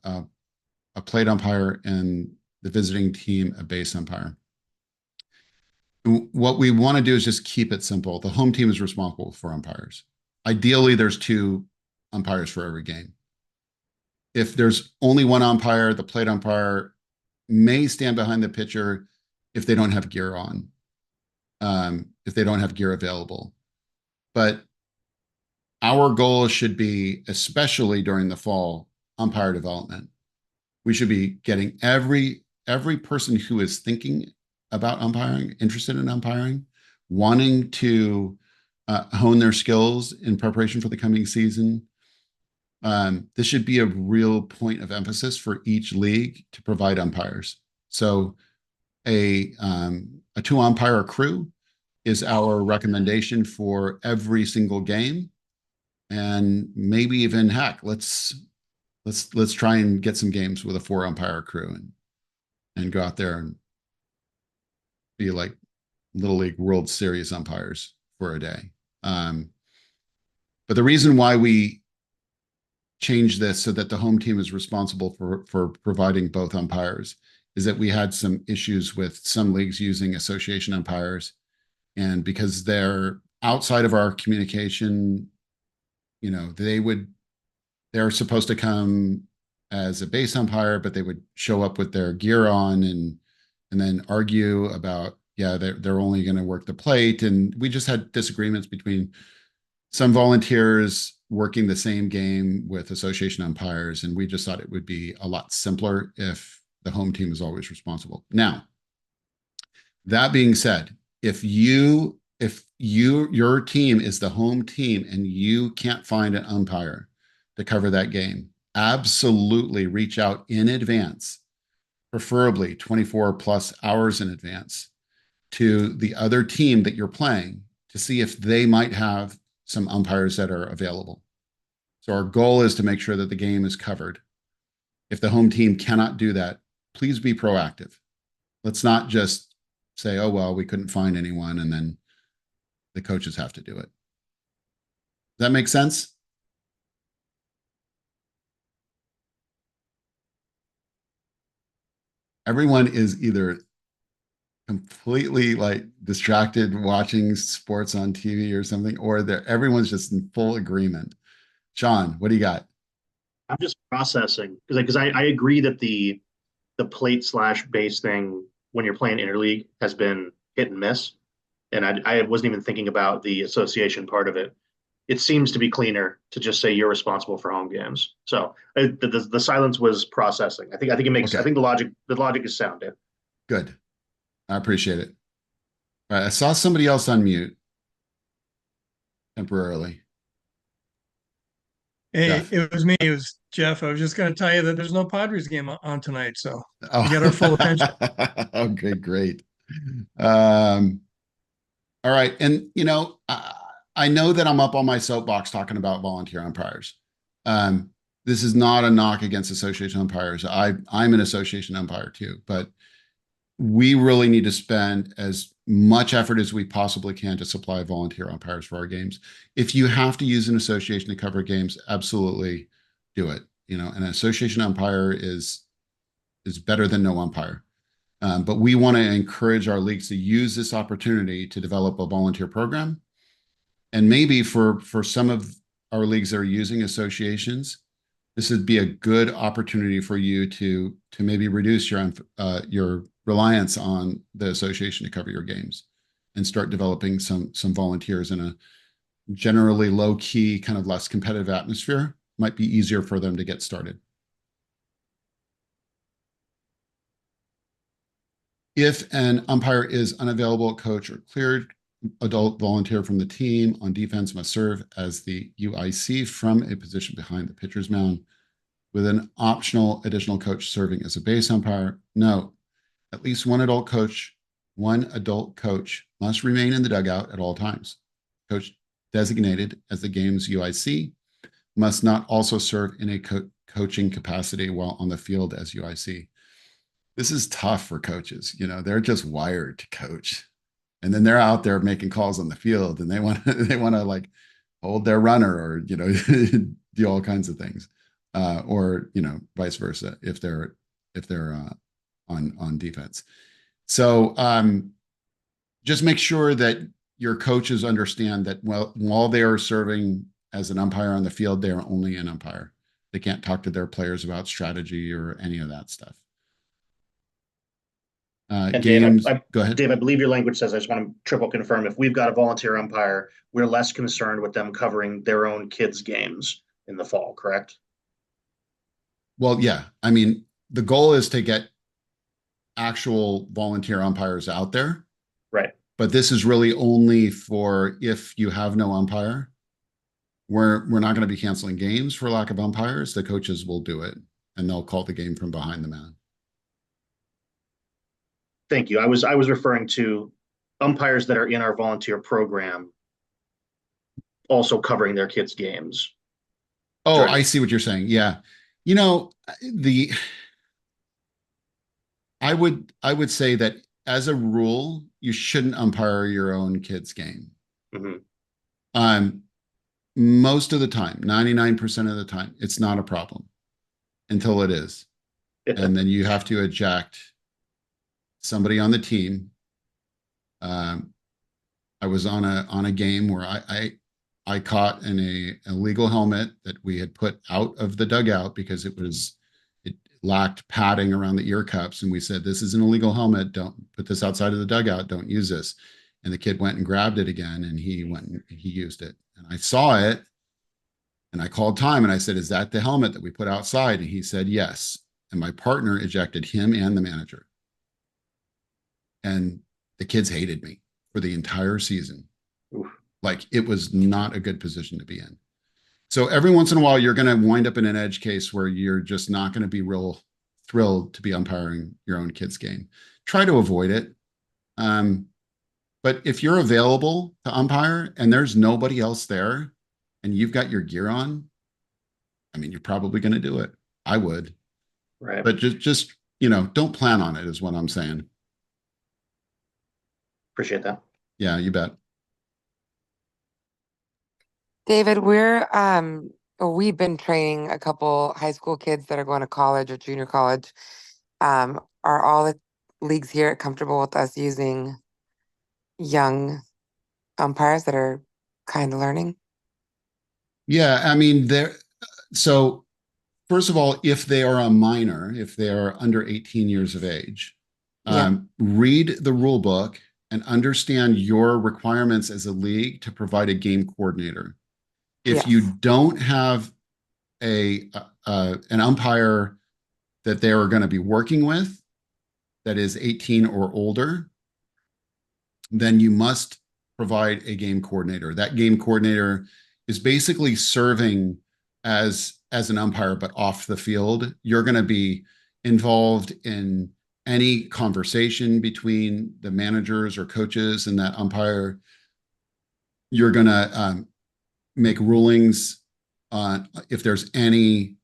plate umpire and the visiting team a base umpire. What we want to do is just keep it simple. The home team is responsible for umpires. Ideally, there's 2 umpires for every game. If there's only 1 umpire, the plate umpire may stand behind the pitcher if they don't have gear on, if they don't have gear available. But our goal should be, especially during the fall, umpire development. We should be getting every person who is thinking about umpiring, interested in umpiring, wanting to hone their skills in preparation for the coming season, This should be a real point of emphasis for each league to provide umpires. So a 2-umpire crew is our recommendation for every single game. And maybe even heck, let's try and get some games with a 4-umpire crew and go out there and be like Little League World Series umpires for a day. But the reason why we changed this so that the home team is responsible for providing both umpires is that we had some issues with some leagues using association umpires. And because they're outside of our communication, you know, they're supposed to come as a base umpire, but they would show up with their gear on and then argue about, yeah, they're only going to work the plate. And we just had disagreements between some volunteers working the same game with association umpires. And we just thought it would be a lot simpler if the home team is always responsible. Now, that being said, if your team is the home team and you can't find an umpire to cover that game, absolutely reach out in advance, preferably 24 plus hours in advance, to the other team that you're playing to see if they might have some umpires that are available. So our goal is to make sure that the game is covered. If the home team cannot do that, please be proactive. Let's not just say, oh, well, we couldn't find anyone, and then the coaches have to do it. Does that make sense? Everyone is either completely like distracted watching sports on TV or something, or everyone's just in full agreement. Sean, what do you got? I'm just processing because I agree that the plate / base thing when you're playing interleague has been hit and miss, and I wasn't even thinking about the association part of it. It seems to be cleaner to just say you're responsible for home games. So the silence was processing. I think it makes. Okay. I think the logic is sound. Good. I appreciate it. All right, I saw somebody else on mute temporarily. Hey, Jeff. it was me. It was Jeff. I was just going to tell you that there's no Padres game on tonight, so Oh. you got our full attention. Okay, great. All right, and you know, I know that I'm up on my soapbox talking about volunteer umpires. This is not a knock against association umpires. I'm an association umpire too, but we really need to spend as much effort as we possibly can to supply volunteer umpires for our games. If you have to use an association to cover games, absolutely do it. You know, an association umpire is better than no umpire. But we want to encourage our leagues to use this opportunity to develop a volunteer program. And maybe for some of our leagues that are using associations, this would be a good opportunity for you to maybe reduce your reliance on the association to cover your games and start developing some volunteers in a generally low key, kind of less competitive atmosphere. Might be easier for them to get started. If an umpire is unavailable, coach or cleared adult volunteer from the team on defense must serve as the UIC from a position behind the pitcher's mound with an optional additional coach serving as a base umpire. No, at least one adult coach must remain in the dugout at all times. Coach designated as the game's UIC must not also serve in a coaching capacity while on the field as UIC. This is tough for coaches. You know, they're just wired to coach. And then they're out there making calls on the field and they want to like hold their runner or, you know, do all kinds of things. Or, you know, vice versa if they're on defense. So just make sure that your coaches understand that while they are serving as an umpire on the field, they are only an umpire. They can't talk to their players about strategy or any of that stuff. And games, Dave, go ahead. Dave, I believe your language says, I just want to triple confirm, if we've got a volunteer umpire, we're less concerned with them covering their own kids' games in the fall, correct? Well, yeah. I mean, the goal is to get actual volunteer umpires out there. Right. But this is really only for if you have no umpire. we're not going to be canceling games for lack of umpires. The coaches will do it, and they'll call the game from behind the man. Thank you. I was referring to umpires that are in our volunteer program also covering their kids' games. Oh, Right. I see what you're saying. Yeah. You know, I would say that as a rule, you shouldn't umpire your own kid's game. Mhm. Most of the time, 99% of the time, it's not a problem until it is. And then you have to eject somebody on the team. I was on a game where I caught an illegal helmet that we had put out of the dugout because it lacked padding around the ear cups, and we said, this is an illegal helmet. Don't put this outside of the dugout. Don't use this. And the kid went and grabbed it again, and he went and he used it. And I saw it, and I called time, and I said, is that the helmet that we put outside? And he said, yes. And my partner ejected him and the manager. And the kids hated me for the entire season. Oof. Like, it was not a good position to be in. So every once in a while, you're going to wind up in an edge case where you're just not going to be real thrilled to be umpiring your own kid's game. Try to avoid it. But if you're available to umpire and there's nobody else there and you've got your gear on, I mean, you're probably going to do it. I would. Right. But just don't plan on it is what I'm saying. Appreciate that. Yeah, you bet. David, we've been training a couple high school kids that are going to college or junior college. Are all the leagues here comfortable with us using young umpires that are kind of learning? Yeah, I mean, so first of all, if they are a minor, if they are under 18 years of age, read the rule book and understand your requirements as a league to provide a game coordinator. If you don't have an umpire that they are going to be working with that is 18 or older, then you must provide a game coordinator. That game coordinator is basically serving as an umpire, but off the field. You're going to be involved in any conversation between the managers or coaches and that umpire. You're going to make rulings on if there's any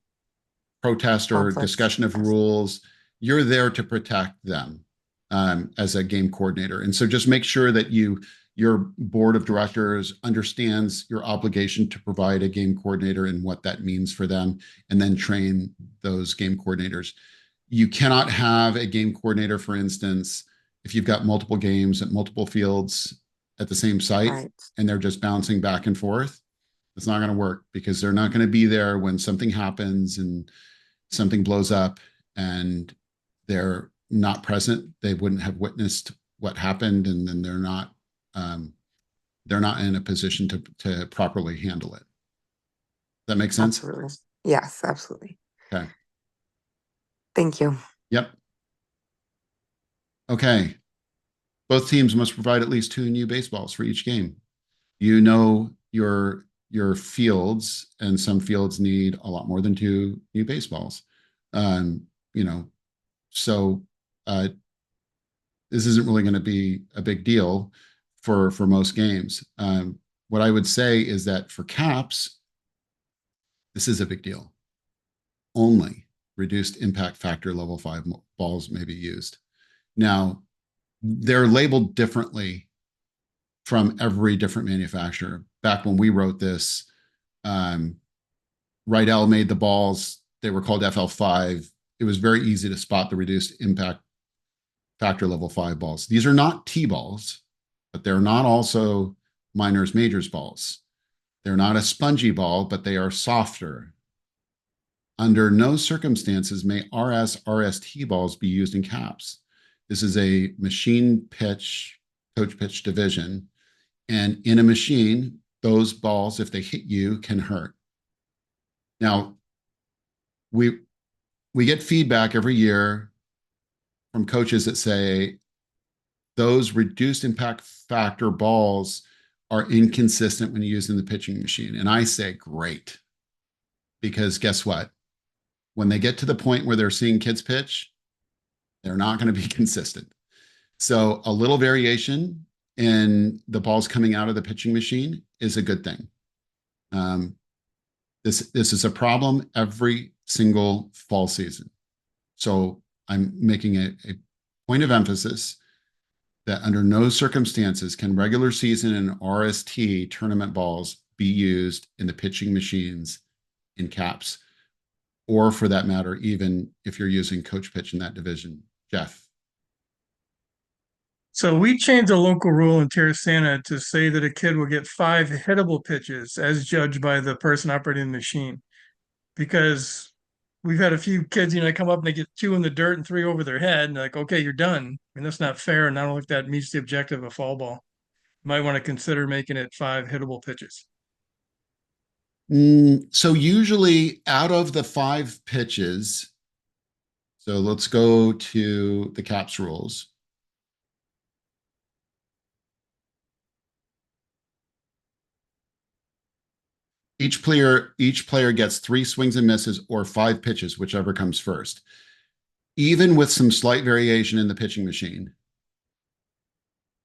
protest or discussion of rules. You're there to protect them as a game coordinator. And so just make sure that your board of directors understands your obligation to provide a game coordinator and what that means for them, and then train those game coordinators. You cannot have a game coordinator, for instance, if you've got multiple games at multiple fields at the same site and they're just bouncing back and forth. It's not going to work because they're not going to be there when something happens and something blows up and they're not present. They wouldn't have witnessed what happened, and then they're not in a position to properly handle it. That make sense? Absolutely. Yes, absolutely. Okay. Thank you. Yep. Okay. Both teams must provide at least 2 new baseballs for each game. Your fields, and some fields need a lot more than 2 new baseballs. So this isn't really going to be a big deal for most games. What I would say is that for caps, this is a big deal. Only reduced impact factor level 5 balls may be used. Now, they're labeled differently from every different manufacturer. Back when we wrote this, Rydell made the balls. They were called FL5. It was very easy to spot the reduced impact factor level 5 balls. These are not T-balls, but they're not also minors majors balls. They're not a spongy ball, but they are softer. Under no circumstances may RS-RST balls be used in caps. This is a machine pitch, coach pitch division. And in a machine, those balls, if they hit you, can hurt. Now, we get feedback every year from coaches that say those reduced impact factor balls are inconsistent when using the pitching machine. And I say, great. Because guess what? When they get to the point where they're seeing kids pitch, they're not going to be consistent. So a little variation in the balls coming out of the pitching machine is a good thing. This is a problem every single fall season. So I'm making a point of emphasis that under no circumstances can regular season and RST tournament balls be used in the pitching machines in caps, or for that matter, even if you're using coach pitch in that division. Jeff. So we changed a local rule in Terrasana to say that a kid will get 5 hittable pitches as judged by the person operating the machine. Because we've had a few kids, come up and they get 2 in the dirt and 3 over their head, and like, okay, you're done. I mean, that's not fair, and I don't think that meets the objective of fall ball. You might want to consider making it 5 hittable pitches. So usually out of the 5 pitches, so let's go to the caps rules. Each player gets 3 swings and misses or 5 pitches, whichever comes first. Even with some slight variation in the pitching machine,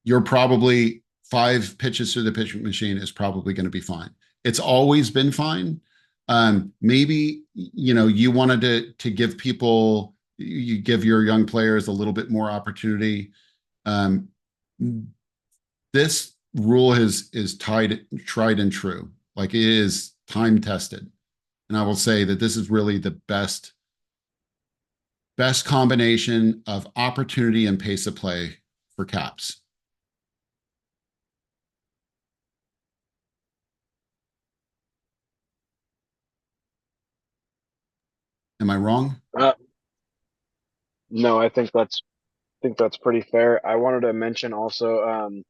you're probably 5 pitches through the pitching machine is probably going to be fine. It's always been fine. Maybe, you wanted to give people, you give your young players a little bit more opportunity. This rule is tried and true. Like, it is time tested. And I will say that this is really the best combination of opportunity and pace of play for caps. Am I wrong? No, I think that's pretty fair. I wanted to mention also,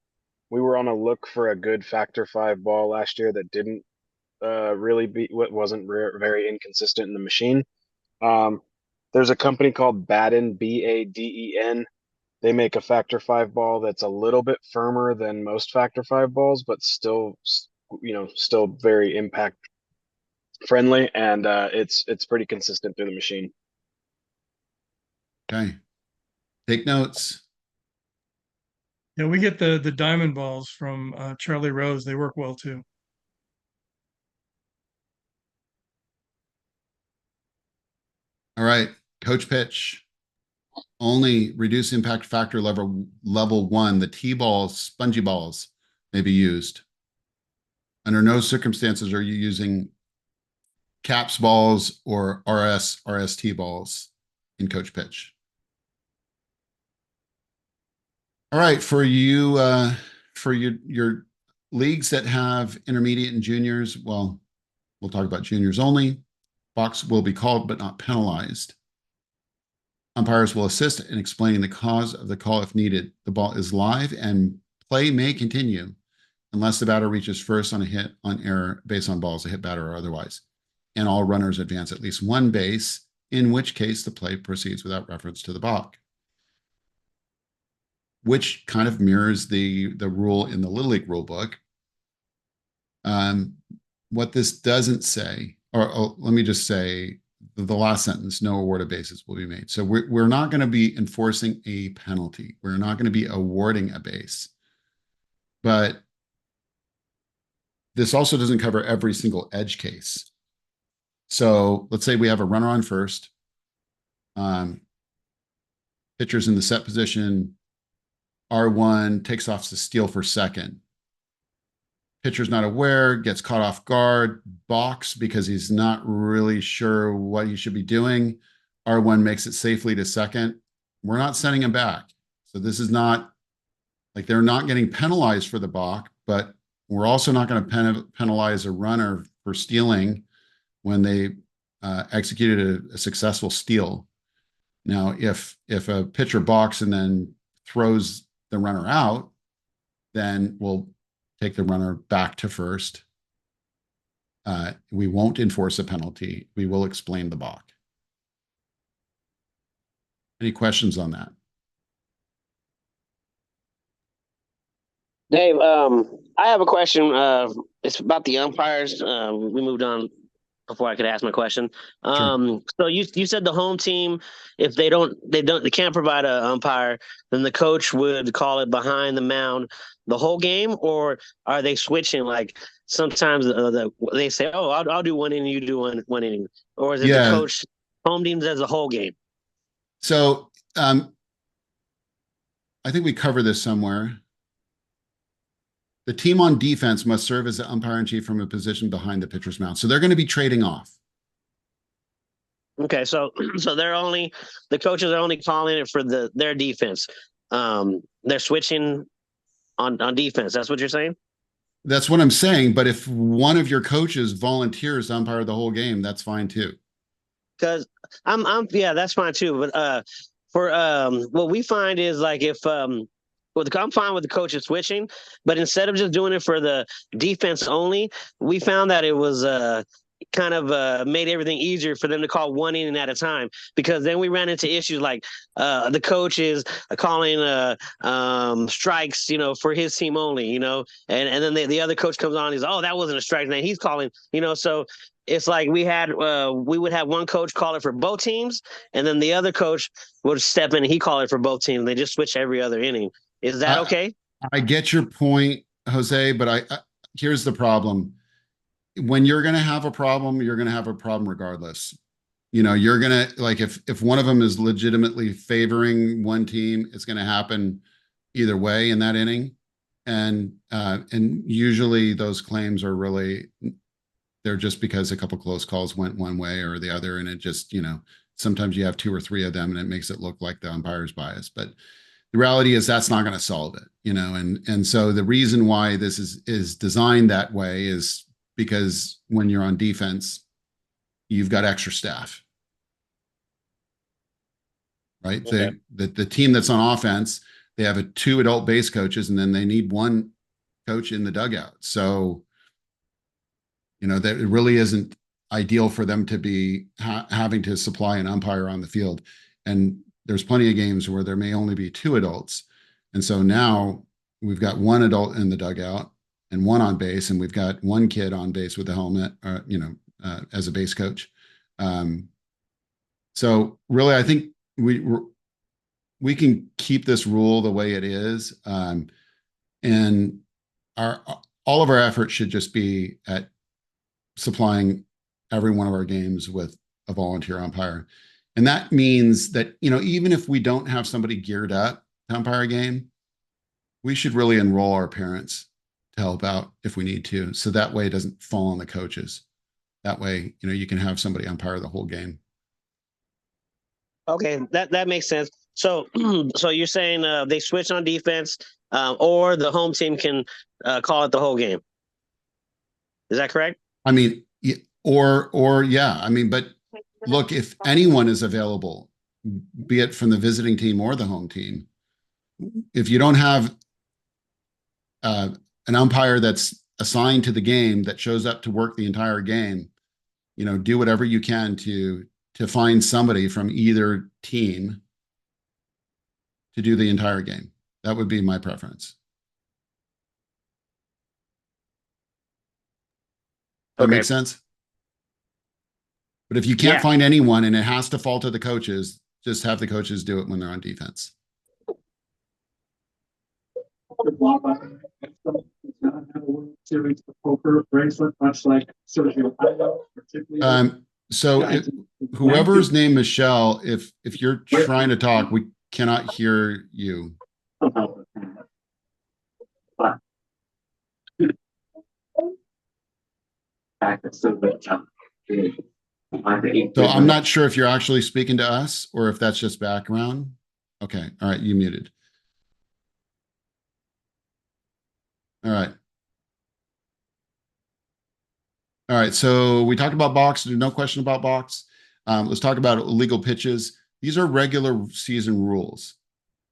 we were on a look for a good Factor 5 ball last year that didn't wasn't very inconsistent in the machine. There's a company called Baden, Baden. They make a Factor 5 ball that's a little bit firmer than most Factor 5 balls, but still very impact friendly, and it's pretty consistent through the machine. Okay. Take notes. Yeah, we get the diamond balls from Charlie Rose. They work well too. All right. Coach pitch. Only reduce impact factor level 1. The T-balls, spongy balls may be used. Under no circumstances are you using caps balls or RST balls in coach pitch. All right, for you, for your leagues that have intermediate and juniors, well, we'll talk about juniors only. Box will be called but not penalized. Umpires will assist in explaining the cause of the call if needed. The ball is live and play may continue unless the batter reaches first on a hit on error based on balls, a hit batter or otherwise, and all runners advance at least 1 base, in which case the play proceeds without reference to the balk, which kind of mirrors the rule in the Little League rule book. What this doesn't say, or let me just say the last sentence, no award of bases will be made. So we're not going to be enforcing a penalty. We're not going to be awarding a base. But this also doesn't cover every single edge case. So let's say we have a runner on first. Pitcher's in the set position. R1 takes off to steal for second. Pitcher's not aware, gets caught off guard, balks because he's not really sure what he should be doing. R1 makes it safely to second. We're not sending him back. So this is not like they're not getting penalized for the balk, but we're also not going to penalize a runner for stealing when they executed a successful steal. Now, if a pitcher balks and then throws the runner out, then we'll take the runner back to first. We won't enforce a penalty. We will explain the balk. Any questions on that? Dave, I have a question. It's about the umpires. We moved on before I could ask my question. So you said the home team, if they can't provide an umpire, then the coach would call it behind the mound the whole game, or are they switching? Like sometimes they say, "Oh, I'll do one inning, you do one inning," or is it the coach home teams as a whole game? So I think we cover this somewhere. The team on defense must serve as the umpire in chief from a position behind the pitcher's mound. So they're going to be trading off. Okay, so the coaches are only calling it for their defense. They're switching on defense. That's what you're saying? That's what I'm saying. But if one of your coaches volunteers to umpire the whole game, that's fine too. Because yeah, that's fine too. But for what we find is like if I'm fine with the coaches switching, but instead of just doing it for the defense only, we found that it was kind of made everything easier for them to call one inning at a time, because then we ran into issues like the coach is calling strikes, for his team only, and then the other coach comes on, he's, oh, that wasn't a strike, and then he's calling, so it's like we would have one coach call it for both teams, and then the other coach would step in and he call it for both teams. They just switch every other inning. Is that okay? I get your point, Jose, but here's the problem. When you're going to have a problem, you're going to have a problem regardless. You're going to, like, if one of them is legitimately favoring one team, it's going to happen either way in that inning. And usually those claims are they're just because a couple close calls went one way or the other. And it just, sometimes you have two or three of them and it makes it look like the umpire's bias. But the reality is that's not going to solve it, and so the reason why this is designed that way is because when you're on defense, you've got extra staff, right? Okay. The team that's on offense, they have two adult base coaches, and then they need one coach in the dugout. So, that it really isn't ideal for them to be having to supply an umpire on the field. And there's plenty of games where there may only be two adults. And so now we've got one adult in the dugout and one on base, and we've got one kid on base with a helmet, as a base coach. So really, I think we can keep this rule the way it is. And all of our effort should just be at supplying every one of our games with a volunteer umpire. And that means that, even if we don't have somebody geared up to umpire a game, we should really enroll our parents to help out if we need to. So that way it doesn't fall on the coaches. That way, you can have somebody umpire the whole game. Okay, that makes sense. So, so you're saying they switch on defense, or the home team can call it the whole game. Is that correct? I mean, or yeah. I mean, but look, if anyone is available, be it from the visiting team or the home team, if you don't have an umpire that's assigned to the game that shows up to work the entire game, do whatever you can to find somebody from either team to do the entire game. That would be my preference. That makes sense? But if you can't find anyone and it has to fall to the coaches, just have the coaches do it when they're on defense. Poker bracelet, much like Sergio So whoever's named Michelle, if you're trying to talk, we cannot hear you. So I'm not sure if you're actually speaking to us or if that's just background. Okay. All right. You muted. All right. All right. So we talked about box. There's no question about box. Let's talk about illegal pitches. These are regular season rules.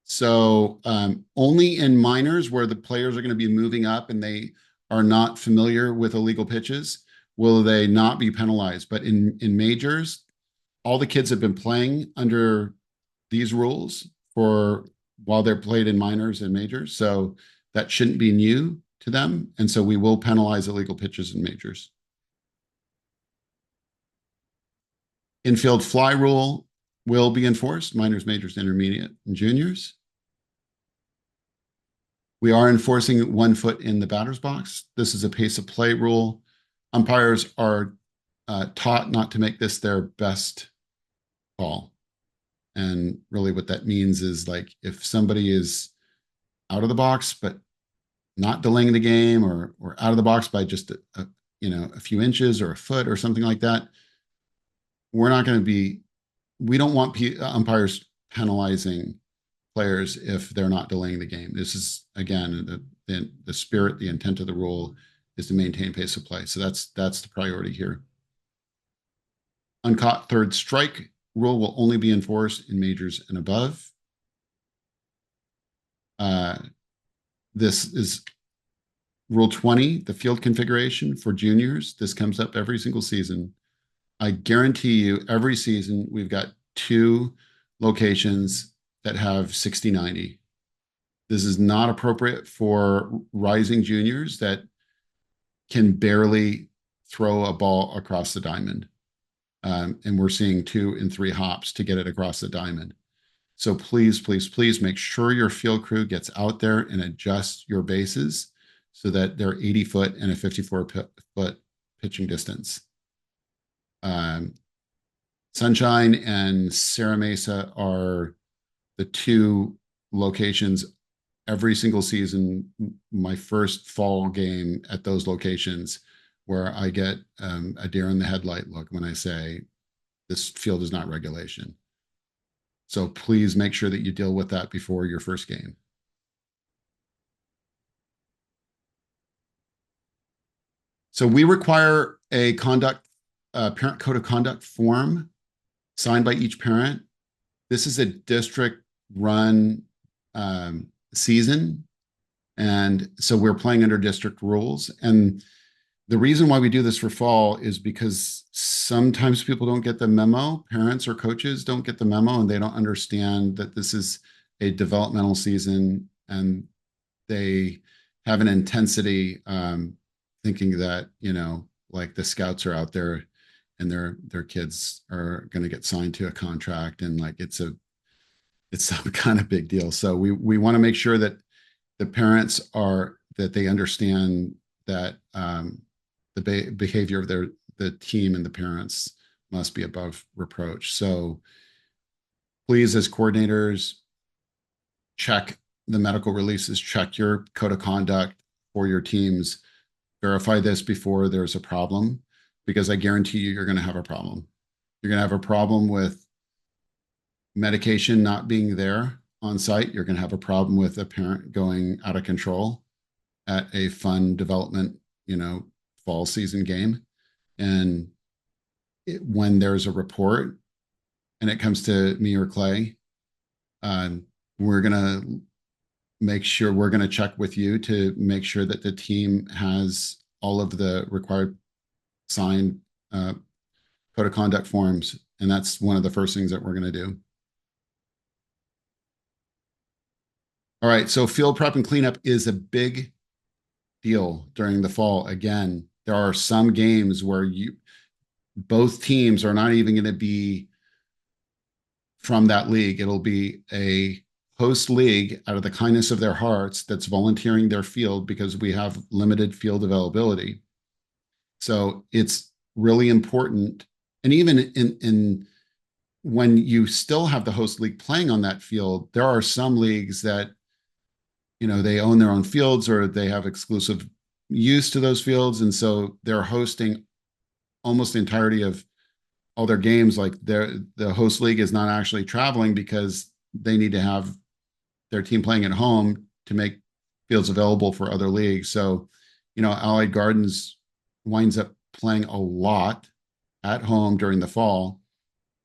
So only in minors where the players are going to be moving up and they are not familiar with illegal pitches will they not be penalized. But in majors, all the kids have been playing under these rules for while they're played in minors and majors. So that shouldn't be new to them. And so we will penalize illegal pitches in majors. Infield fly rule will be enforced, minors, majors, intermediate, and juniors. We are enforcing 1 foot in the batter's box. This is a pace of play rule. Umpires are taught not to make this their best call. And really what that means is, like, if somebody is out of the box, but not delaying the game, or out of the box by just a few inches or a foot or something like that, we don't want umpires penalizing players if they're not delaying the game. This is, again, the spirit, the intent of the rule is to maintain pace of play. So that's the priority here. Uncaught third strike rule will only be enforced in majors and above. This is Rule 20, the field configuration for juniors. This comes up every single season. I guarantee you every season we've got 2 locations that have 60-90. This is not appropriate for rising juniors that can barely throw a ball across the diamond. And we're seeing 2 and 3 hops to get it across the diamond. So please, please, please make sure your field crew gets out there and adjusts your bases so that they're 80 foot and a 54 foot pitching distance. Sunshine and Serra Mesa are the 2 locations every single season. My first fall game at those locations where I get a deer in the headlight look when I say this field is not regulation. So please make sure that you deal with that before your first game. So we require a parent code of conduct form signed by each parent. This is a district run season. And so we're playing under district rules. And the reason why we do this for fall is because sometimes people don't get the memo. Parents or coaches don't get the memo, and they don't understand that this is a developmental season, and they have an intensity thinking that, like the scouts are out there and their kids are going to get signed to a contract, and like it's some kind of big deal. So we want to make sure that the parents that they understand that the behavior of the team and the parents must be above reproach. So please, as coordinators, check the medical releases, check your code of conduct for your teams, verify this before there's a problem, because I guarantee you're going to have a problem. You're going to have a problem with medication not being there on site. You're going to have a problem with a parent going out of control at a fun development, fall season game. And when there's a report and it comes to me or Clay, we're going to make sure we're going to check with you to make sure that the team has all of the required signed code of conduct forms. And that's one of the first things that we're going to do. All right, so field prep and cleanup is a big deal during the fall. Again, there are some games where both teams are not even going to be from that league. It'll be a host league out of the kindness of their hearts that's volunteering their field because we have limited field availability. So it's really important. And even in when you still have the host league playing on that field, there are some leagues that they own their own fields or they have exclusive use to those fields. And so they're hosting almost the entirety of all their games. Like the host league is not actually traveling because they need to have their team playing at home to make fields available for other leagues. So, Allied Gardens winds up playing a lot at home during the fall.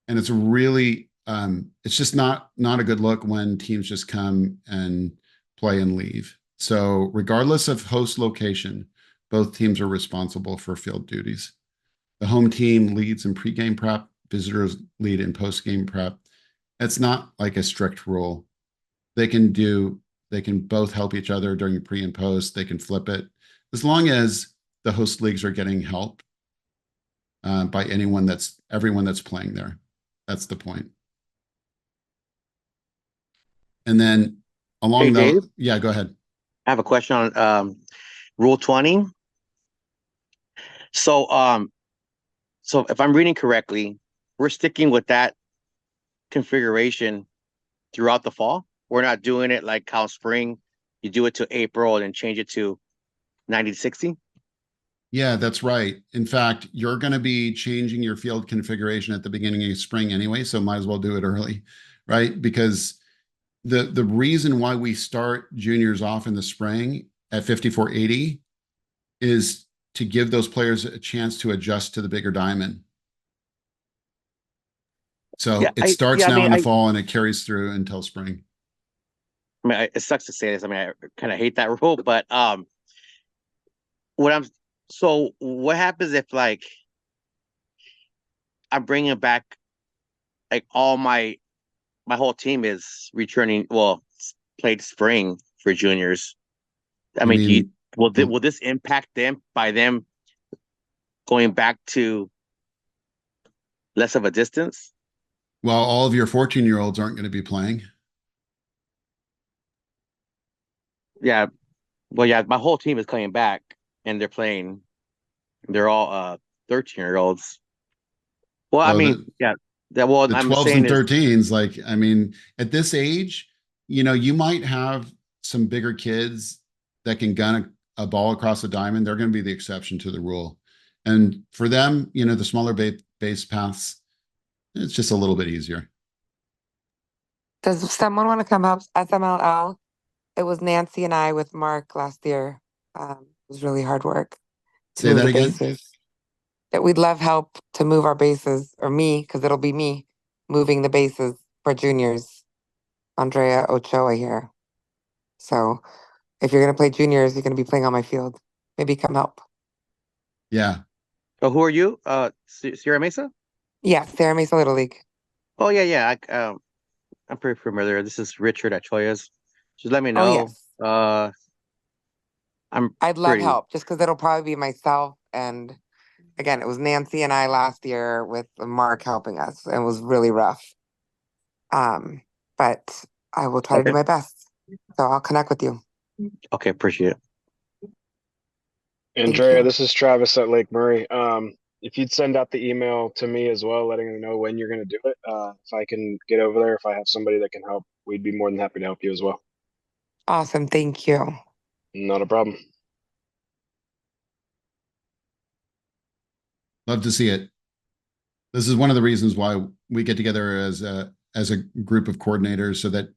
And it's really, it's just not a good look when teams just come and play and leave. So regardless of host location, both teams are responsible for field duties. The home team leads in pregame prep, visitors lead in postgame prep. It's not like a strict rule. They can do They can both help each other during pre and post. They can flip it as long as the host leagues are getting help by everyone that's playing there. That's the point. And then along Hey, the, Dave? yeah, go ahead. I have a question on Rule 20. So if I'm reading correctly, we're sticking with that configuration throughout the fall. We're not doing it like how spring, you do it to April and then change it to 90 to 60. Yeah, that's right. In fact, you're going to be changing your field configuration at the beginning of spring anyway, so might as well do it early, right? Because the reason why we start juniors off in the spring at 5480 is to give those players a chance to adjust to the bigger diamond. So Yeah, it starts I now mean, in the fall and it carries through until spring. it sucks to say this. I mean, I kind of hate that rule, but what happens if like I'm bringing back like all my whole team is returning, well, played spring for juniors. I You mean, mean, will this impact them by them going back to less of a distance? well, all of your 14-year-olds aren't going to be playing. Yeah. Well, yeah, my whole team is coming back and they're playing. They're all 13-year-olds. Well, I So mean, yeah. Well, the I'm 12s saying and is 13s, like, I mean, at this age, you might have some bigger kids that can gun a ball across the diamond. They're going to be the exception to the rule. And for them, the smaller base paths, it's just a little bit easier. Does someone want to come help SMLL? It was Nancy and I with Mark last year. It was really hard work to Say move that the again. bases. That we'd love help to move our bases, or me, because it'll be me moving the bases for juniors. Andrea Ochoa here. So if you're gonna play juniors, you're gonna be playing on my field. Maybe come help. Yeah. oh, who are you? Sierra Mesa? Yeah, Sarah Mesa Little League. Oh yeah. I'm pretty familiar. This is Richard at Choya's. Just let me Oh know. yes. I'm I'd love pretty help just because it'll probably be myself and again, it was Nancy and I last year with Mark helping us. It was really rough. But I will try to do okay. my best. So I'll connect with you. Okay, appreciate it. Thank Andrea, you. this is Travis at Lake Murray. If you'd send out the email to me as well, letting me know when you're going to do it, if I can get over there, if I have somebody that can help, we'd be more than happy to help you as well. Awesome. Thank you. Not a problem. Love to see it. This is one of the reasons why we get together as a group of coordinators so that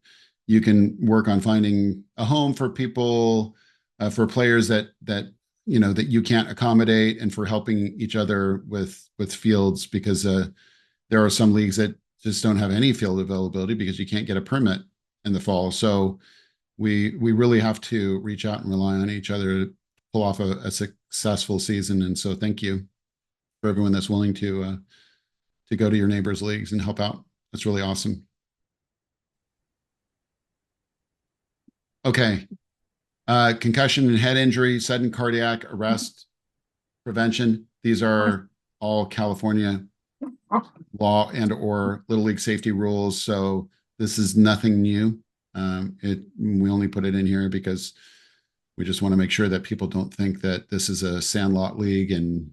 you can work on finding a home for people, for players that you can't accommodate, and for helping each other with fields, because there are some leagues that just don't have any field availability because you can't get a permit in the fall. So we really have to reach out and rely on each other to pull off a successful season. And so thank you for everyone that's willing to go to your neighbors' leagues and help out. That's really awesome. Okay. Concussion and head injury, sudden cardiac arrest prevention. These are all California law and/or Little League safety rules. So this is nothing new. We only put it in here because we just want to make sure that people don't think that this is a sandlot league and,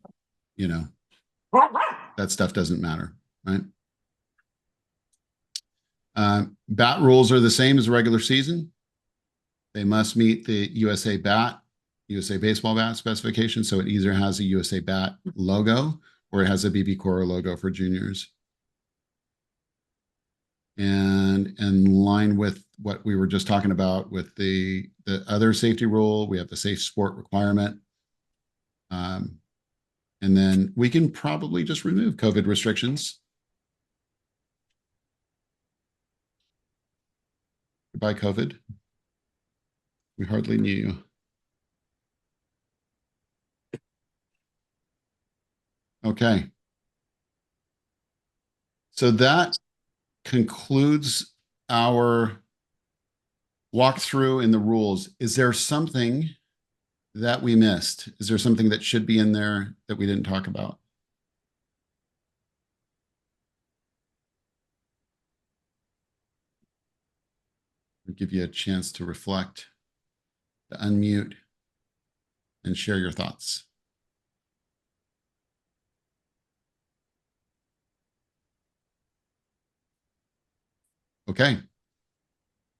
that stuff doesn't matter, right? Bat rules are the same as regular season. They must meet the USA Baseball bat specification. So it either has a USA Bat logo or it has a BBCOR logo for juniors. And in line with what we were just talking about with the other safety rule, we have the safe sport requirement. And then we can probably just remove COVID restrictions. Goodbye, COVID. We hardly knew you. Okay. So that concludes our walk through in the rules, is there something that we missed? Is there something that should be in there that we didn't talk about? I'll give you a chance to reflect, to unmute, and share your thoughts. Okay.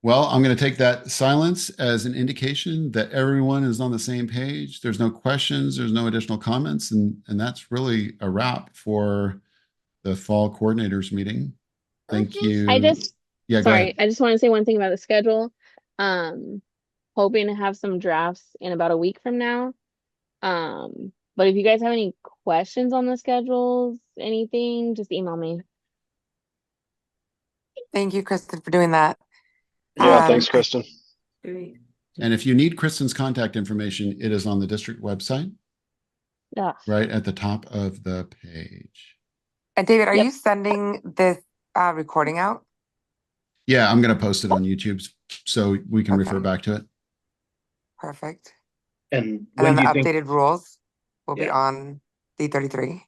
Well, I'm going to take that silence as an indication that everyone is on the same page. There's no questions, there's no additional comments, and that's really a wrap for the fall coordinators meeting. Thank you. I just, Yeah, go sorry, ahead. I just want to say one thing about the schedule. Hoping to have some drafts in about a week from now. But if you guys have any questions on the schedules, anything, just email me. Thank you, Kristen, for doing that. Yeah, thanks, Kristen. And if you need Kristen's contact information, it is on the district website, Yeah. right at the top of the page. And David, are Yep. you sending this recording out? Yeah, I'm going to post it on YouTube so we can refer Okay. back to it. Perfect. And And when then do the you think? updated rules will be Yeah. on D33.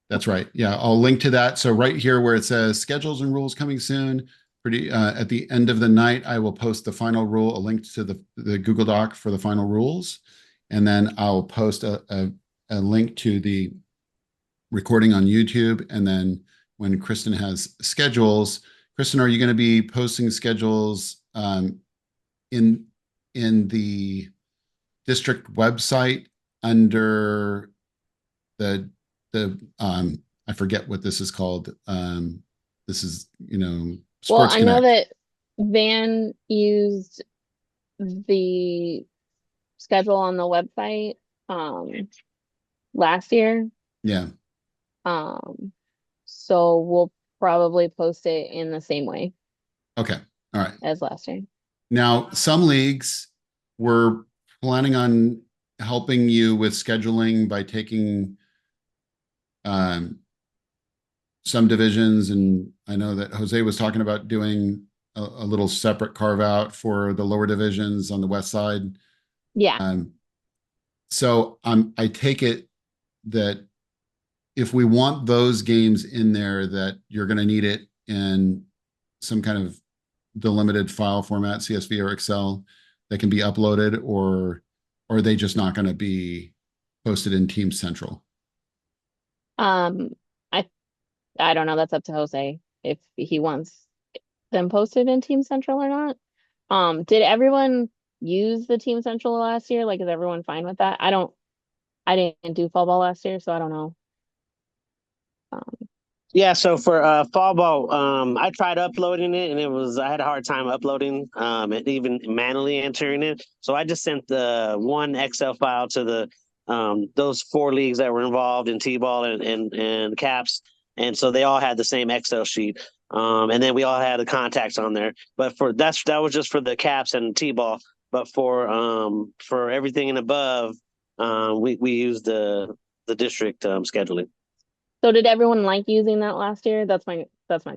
That's right. Yeah, I'll link to that. So right here where it says schedules and rules coming soon, pretty at the end of the night, I will post the final rule, a link to the Google Doc for the final rules. And then I'll post a link to the recording on YouTube. And then when Kristen has schedules, Kristen, are you going to be posting schedules in the district website under the I forget what this is called. This is, Well, Sports I know Connect. that Van used the schedule on the website last year. Yeah. So we'll probably post it in the same way Okay. All right. as last year. Now, some leagues were planning on helping you with scheduling by taking some divisions, and I know that Jose was talking about doing a little separate carve out for the lower divisions on the west side. Yeah. So I take it that if we want those games in there, that you're going to need it in some kind of delimited file format, CSV or Excel, that can be uploaded, or are they just not going to be posted in Team Central? I don't know. That's up to Jose if he wants them posted in Team Central or not. Did everyone use the Team Central last year? Like, is everyone fine with that? I didn't do fall ball last year, so I don't know. Yeah, so for fall ball, I tried uploading it and I had a hard time uploading and even manually entering it. So I just sent the one Excel file to the those 4 leagues that were involved in T-ball and caps. And so they all had the same Excel sheet. And then we all had the contacts on there. But that was just for the caps and T-ball. But for everything and above, we used the district scheduling. So did everyone like using that last year? That's my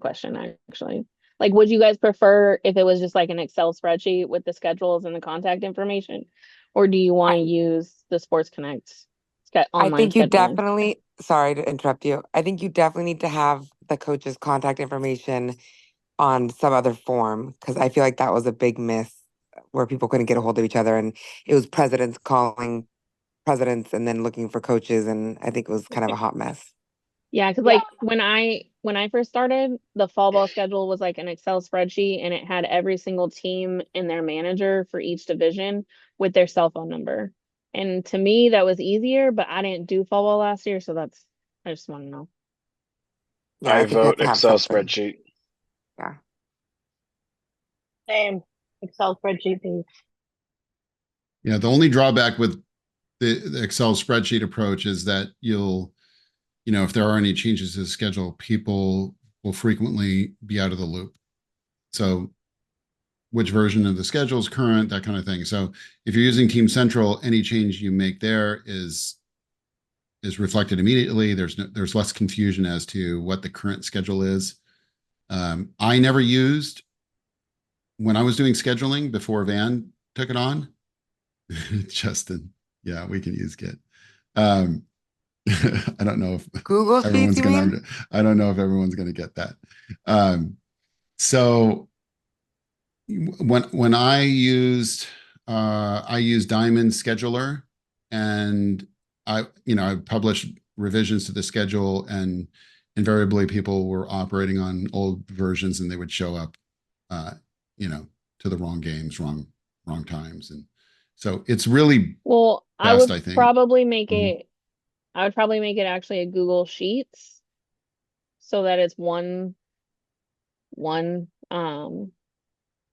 question, actually. Like, would you guys prefer if it was just like an Excel spreadsheet with the schedules and the contact information? Or do you want to use the Sports Connect I online think you scheduling? definitely, sorry to interrupt you. I think you definitely need to have the coach's contact information on some other form, because I feel like that was a big miss where people couldn't get a hold of each other, and it was presidents calling presidents and then looking for coaches, and I think it was kind of a hot mess. Yeah, because like when I first started, the fall ball schedule was like an Excel spreadsheet, and it had every single team and their manager for each division with their cell phone number. And to me, that was easier, but I didn't do fall ball last year, so I just want to know. Yeah, I think we have vote to have Excel something. spreadsheet. Yeah. Same Excel spreadsheet thing. Yeah, the only drawback with the Excel spreadsheet approach is that if there are any changes to the schedule, people will frequently be out of the loop. So which version of the schedule is current, that kind of thing. So if you're using Team Central, any change you make there is reflected immediately. There's less confusion as to what the current schedule is. I never used when I was doing scheduling before Van took it on, Justin, yeah, we can use Git. I don't know if Google Sheets, everyone's you gonna, mean? I don't know if everyone's gonna get that. So when I used Diamond Scheduler, and I published revisions to the schedule, and invariably people were operating on old versions and they would show up, to the wrong games, wrong times. And so it's really Well, I best, would I think. probably make Mhm. it, I would probably make it actually a Google Sheets so that it's one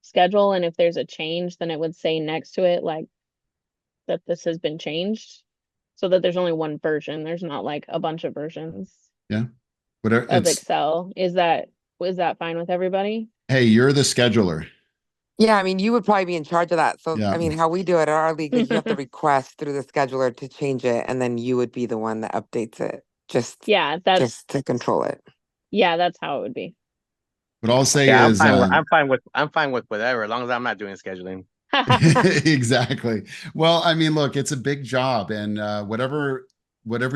schedule, and if there's a change, then it would say next to it like that this has been changed, so that there's only one version. There's not like a bunch of versions Yeah. Whatever. of Excel. Is that fine with everybody? Hey, you're the scheduler. Yeah, I mean, you would probably be in charge of that. So, Yeah. I mean, how we do it at our league is you have to request through the scheduler to change it, and then you would be the one that updates it, just Yeah, that's just to control it. yeah, that's how it would be. What I'll say Yeah, is, I'm fine with whatever, as long as I'm not doing scheduling. exactly. Well, I mean, look, it's a big job, and whatever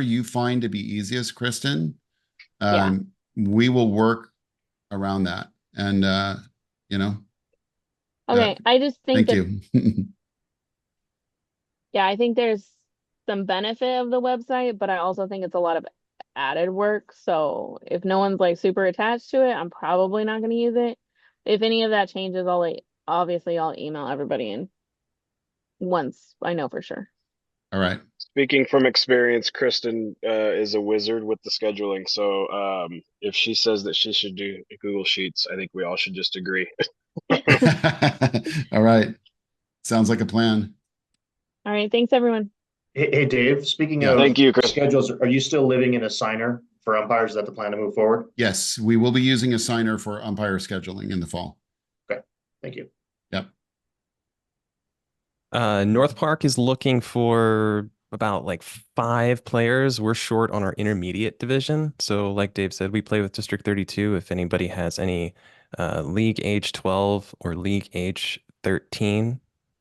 you find to be easiest, Kristen, Yeah. we will work around that. And Okay, I just think thank that you. yeah, I think there's some benefit of the website, but I also think it's a lot of added work. So if no one's like super attached to it, I'm probably not going to use it. If any of that changes, obviously I'll email everybody in once I know for sure. All right. Speaking from experience, Kristen is a wizard with the scheduling. So if she says that she should do Google Sheets, I think we all should just agree. All right. Sounds like a plan. All right, thanks everyone. Hey, Dave, speaking Yeah. of Thank you, Chris. schedules, are you still living in a signer for umpires? Is that the plan to move forward? Yes, we will be using a signer for umpire scheduling in the fall. Okay, thank you. Yep. North Park is looking for about like 5 players. We're short on our intermediate division. So like Dave said, we play with District 32. If anybody has any League Age 12 or League Age 13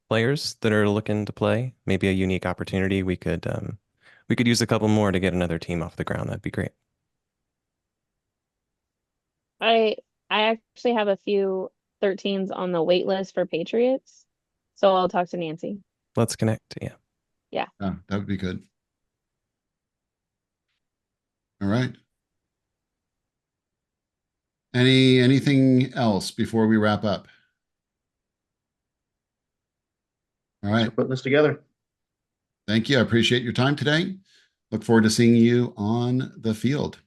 players that are looking to play, maybe a unique opportunity, we could use a couple more to get another team off the ground. That'd be great. I actually have a few 13s on the wait list for Patriots. So I'll talk to Nancy. Let's connect. Yeah. Yeah. Oh, that would be good. All right. Anything else before we wrap up? All right. Putting this together. Thank you. I appreciate your time today. Look forward to seeing you on the field.